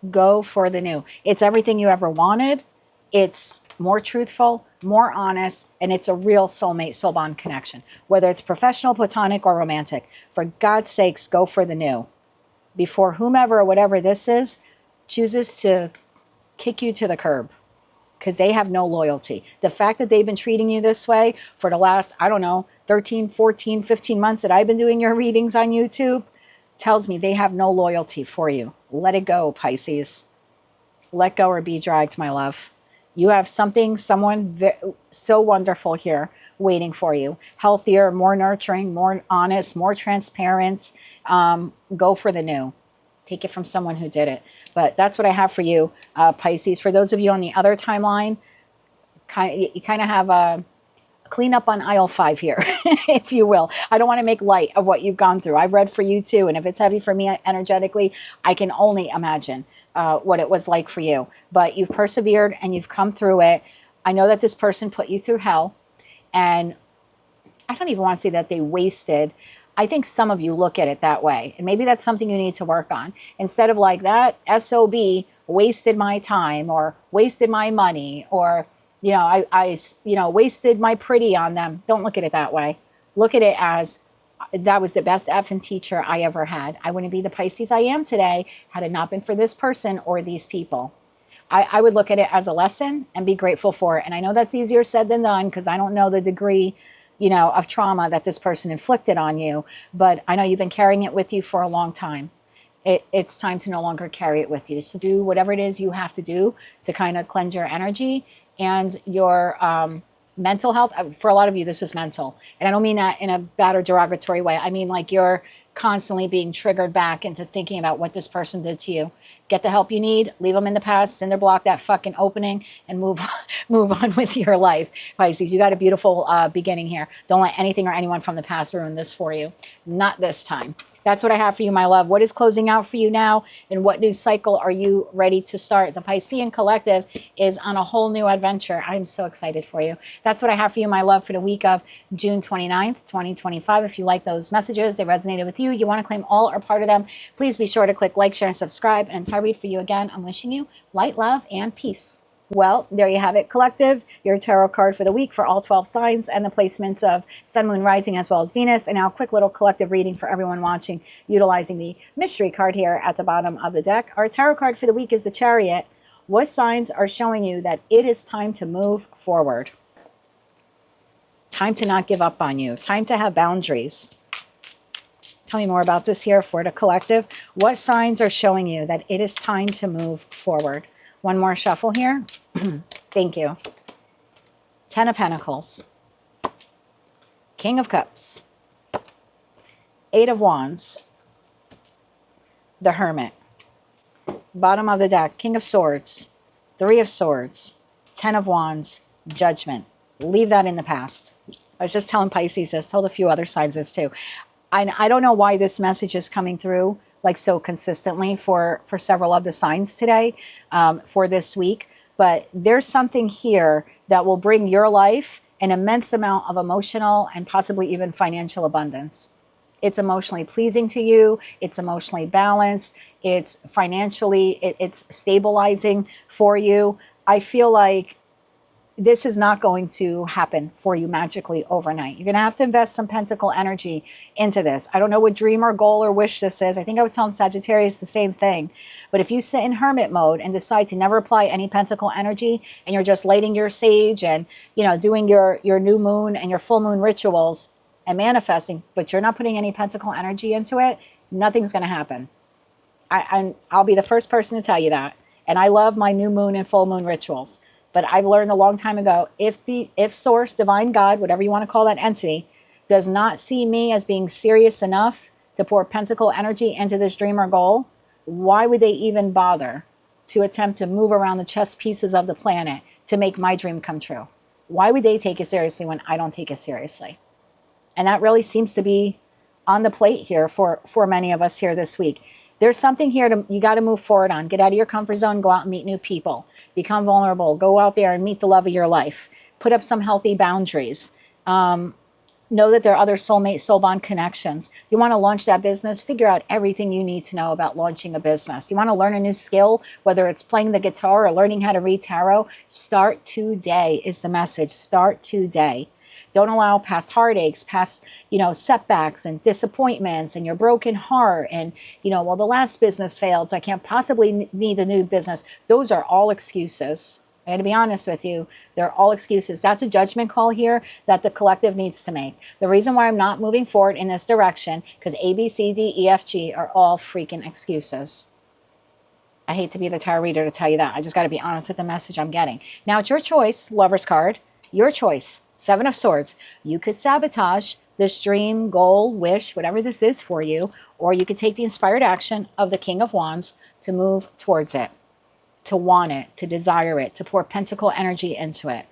Go for the new. It's everything you ever wanted. It's more truthful, more honest, and it's a real soulmate, soul bond connection. Whether it's professional, platonic, or romantic. For God's sakes, go for the new. Before whomever or whatever this is chooses to kick you to the curb. Because they have no loyalty. The fact that they've been treating you this way for the last, I don't know, 13, 14, 15 months that I've been doing your readings on YouTube tells me they have no loyalty for you. Let it go, Pisces. Let go or be dragged, my love. You have someone so wonderful here waiting for you. Healthier, more nurturing, more honest, more transparent. Go for the new. Take it from someone who did it. But that's what I have for you, Pisces. For those of you on the other timeline, you kind of have a clean up on aisle 5 here, if you will. I don't want to make light of what you've gone through. I've read for you too. And if it's heavy for me energetically, I can only imagine what it was like for you. But you've persevered and you've come through it. I know that this person put you through hell. And I don't even want to say that they wasted. I think some of you look at it that way. And maybe that's something you need to work on. Instead of like that SOB wasted my time or wasted my money or, you know, I wasted my pretty on them. Don't look at it that way. Look at it as that was the best effing teacher I ever had. I wouldn't be the Pisces I am today had it not been for this person or these people. I would look at it as a lesson and be grateful for it. And I know that's easier said than done because I don't know the degree, you know, of trauma that this person inflicted on you. But I know you've been carrying it with you for a long time. It's time to no longer carry it with you. So do whatever it is you have to do to kind of cleanse your energy and your mental health. For a lot of you, this is mental. And I don't mean that in a bad or derogatory way. I mean like you're constantly being triggered back into thinking about what this person did to you. Get the help you need, leave them in the past, cinder block that fucking opening, and move on with your life. Pisces, you got a beautiful beginning here. Don't let anything or anyone from the past ruin this for you. Not this time. That's what I have for you, my love. What is closing out for you now? And what new cycle are you ready to start? The Piscean Collective is on a whole new adventure. I'm so excited for you. That's what I have for you, my love, for the week of June 29th, 2025. If you like those messages, they resonated with you, you want to claim all or part of them, please be sure to click like, share, and subscribe. And until I read for you again, I'm wishing you light, love, and peace. Well, there you have it, Collective, your tarot card for the week for all 12 signs and the placements of Sun, Moon, Rising, as well as Venus. And now a quick little collective reading for everyone watching, utilizing the mystery card here at the bottom of the deck. Our tarot card for the week is the Chariot. What signs are showing you that it is time to move forward? Time to not give up on you. Time to have boundaries. Tell me more about this here for the collective. What signs are showing you that it is time to move forward? One more shuffle here. Thank you. 10 of Pentacles. King of Cups. 8 of Wands. The Hermit. Bottom of the deck, King of Swords. 3 of Swords. 10 of Wands. Judgment. Leave that in the past. I was just telling Pisces this, told a few other signs this too. I don't know why this message is coming through like so consistently for several of the signs today, for this week. But there's something here that will bring your life an immense amount of emotional and possibly even financial abundance. It's emotionally pleasing to you. It's emotionally balanced. It's financially, it's stabilizing for you. I feel like this is not going to happen for you magically overnight. You're going to have to invest some pentacle energy into this. I don't know what dream or goal or wish this is. I think I was telling Sagittarius the same thing. But if you sit in hermit mode and decide to never apply any pentacle energy, and you're just lighting your sage and, you know, doing your new moon and your full moon rituals and manifesting, but you're not putting any pentacle energy into it, nothing's going to happen. I'll be the first person to tell you that. And I love my new moon and full moon rituals. But I've learned a long time ago, if Source, Divine God, whatever you want to call that entity, does not see me as being serious enough to pour pentacle energy into this dream or goal, why would they even bother to attempt to move around the chess pieces of the planet to make my dream come true? Why would they take it seriously when I don't take it seriously? And that really seems to be on the plate here for many of us here this week. There's something here you got to move forward on. Get out of your comfort zone, go out and meet new people. Become vulnerable. Go out there and meet the love of your life. Put up some healthy boundaries. Know that there are other soulmate, soul bond connections. You want to launch that business, figure out everything you need to know about launching a business. You want to learn a new skill, whether it's playing the guitar or learning how to read tarot, start today is the message. Start today. Don't allow past heartaches, past, setbacks and disappointments and your broken heart and, well, the last business failed, so I can't possibly need a new business. Those are all excuses. I got to be honest with you. They're all excuses. That's a judgment call here that the collective needs to make. The reason why I'm not moving forward in this direction, because A, B, C, D, E, F, G are all freaking excuses. I hate to be the tarot reader to tell you that. I just got to be honest with the message I'm getting. Now, it's your choice, Lover's card. Your choice. 7 of Swords. You could sabotage this dream, goal, wish, whatever this is for you, or you could take the inspired action of the King of Wands to move towards it, to want it, to desire it, to pour pentacle energy into it.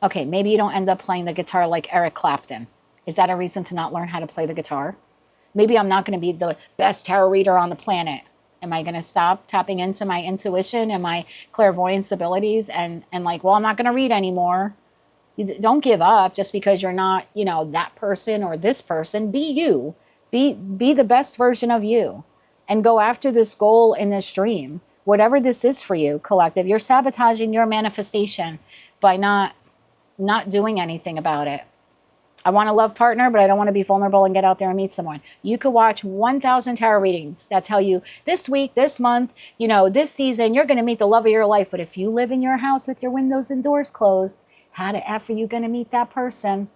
Okay, maybe you don't end up playing the guitar like Eric Clapton. Is that a reason to not learn how to play the guitar? Maybe I'm not going to be the best tarot reader on the planet. Am I going to stop tapping into my intuition and my clairvoyance abilities and like, well, I'm not going to read anymore? Don't give up just because you're not, that person or this person. Be you. Be the best version of you and go after this goal in this dream. Whatever this is for you, collective, you're sabotaging your manifestation by not doing anything about it. I want a love partner, but I don't want to be vulnerable and get out there and meet someone. You could watch 1,000 tarot readings that tell you this week, this month, this season, you're going to meet the love of your life. But if you live in your house with your windows and doors closed, how the F are you going to meet that person?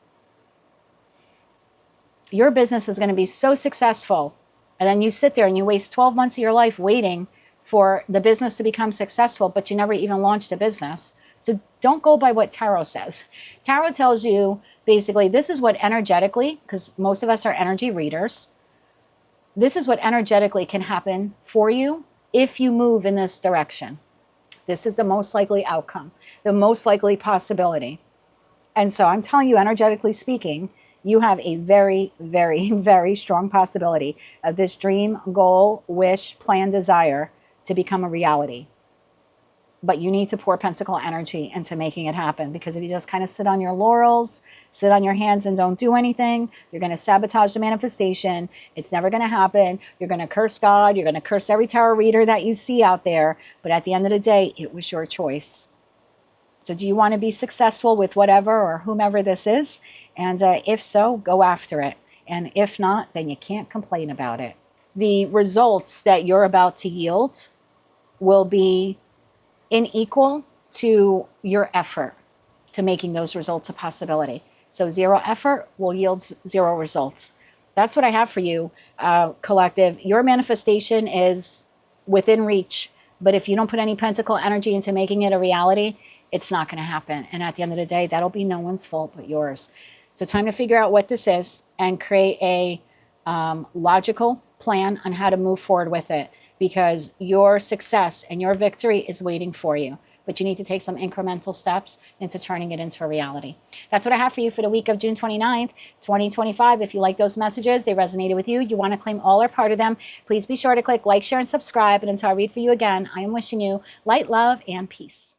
Your business is going to be so successful. And then you sit there and you waste 12 months of your life waiting for the business to become successful, but you never even launched a business. So don't go by what tarot says. Tarot tells you basically this is what energetically, because most of us are energy readers, this is what energetically can happen for you if you move in this direction. This is the most likely outcome, the most likely possibility. And so I'm telling you, energetically speaking, you have a very, very, very strong possibility of this dream, goal, wish, plan, desire to become a reality. But you need to pour pentacle energy into making it happen, because if you just kind of sit on your laurels, sit on your hands and don't do anything, you're going to sabotage the manifestation. It's never going to happen. You're going to curse God. You're going to curse every tarot reader that you see out there. But at the end of the day, it was your choice. So do you want to be successful with whatever or whomever this is? And if so, go after it. And if not, then you can't complain about it. The results that you're about to yield will be unequal to your effort to making those results a possibility. So 0 effort will yield 0 results. That's what I have for you, collective. Your manifestation is within reach. But if you don't put any pentacle energy into making it a reality, it's not going to happen. And at the end of the day, that'll be no one's fault but yours. So time to figure out what this is and create a logical plan on how to move forward with it, because your success and your victory is waiting for you. But you need to take some incremental steps into turning it into a reality. That's what I have for you for the week of June 29th, 2025. If you like those messages, they resonated with you, you want to claim all or part of them, please be sure to click like, share, and subscribe. And until I read for you again, I am wishing you light, love, and peace.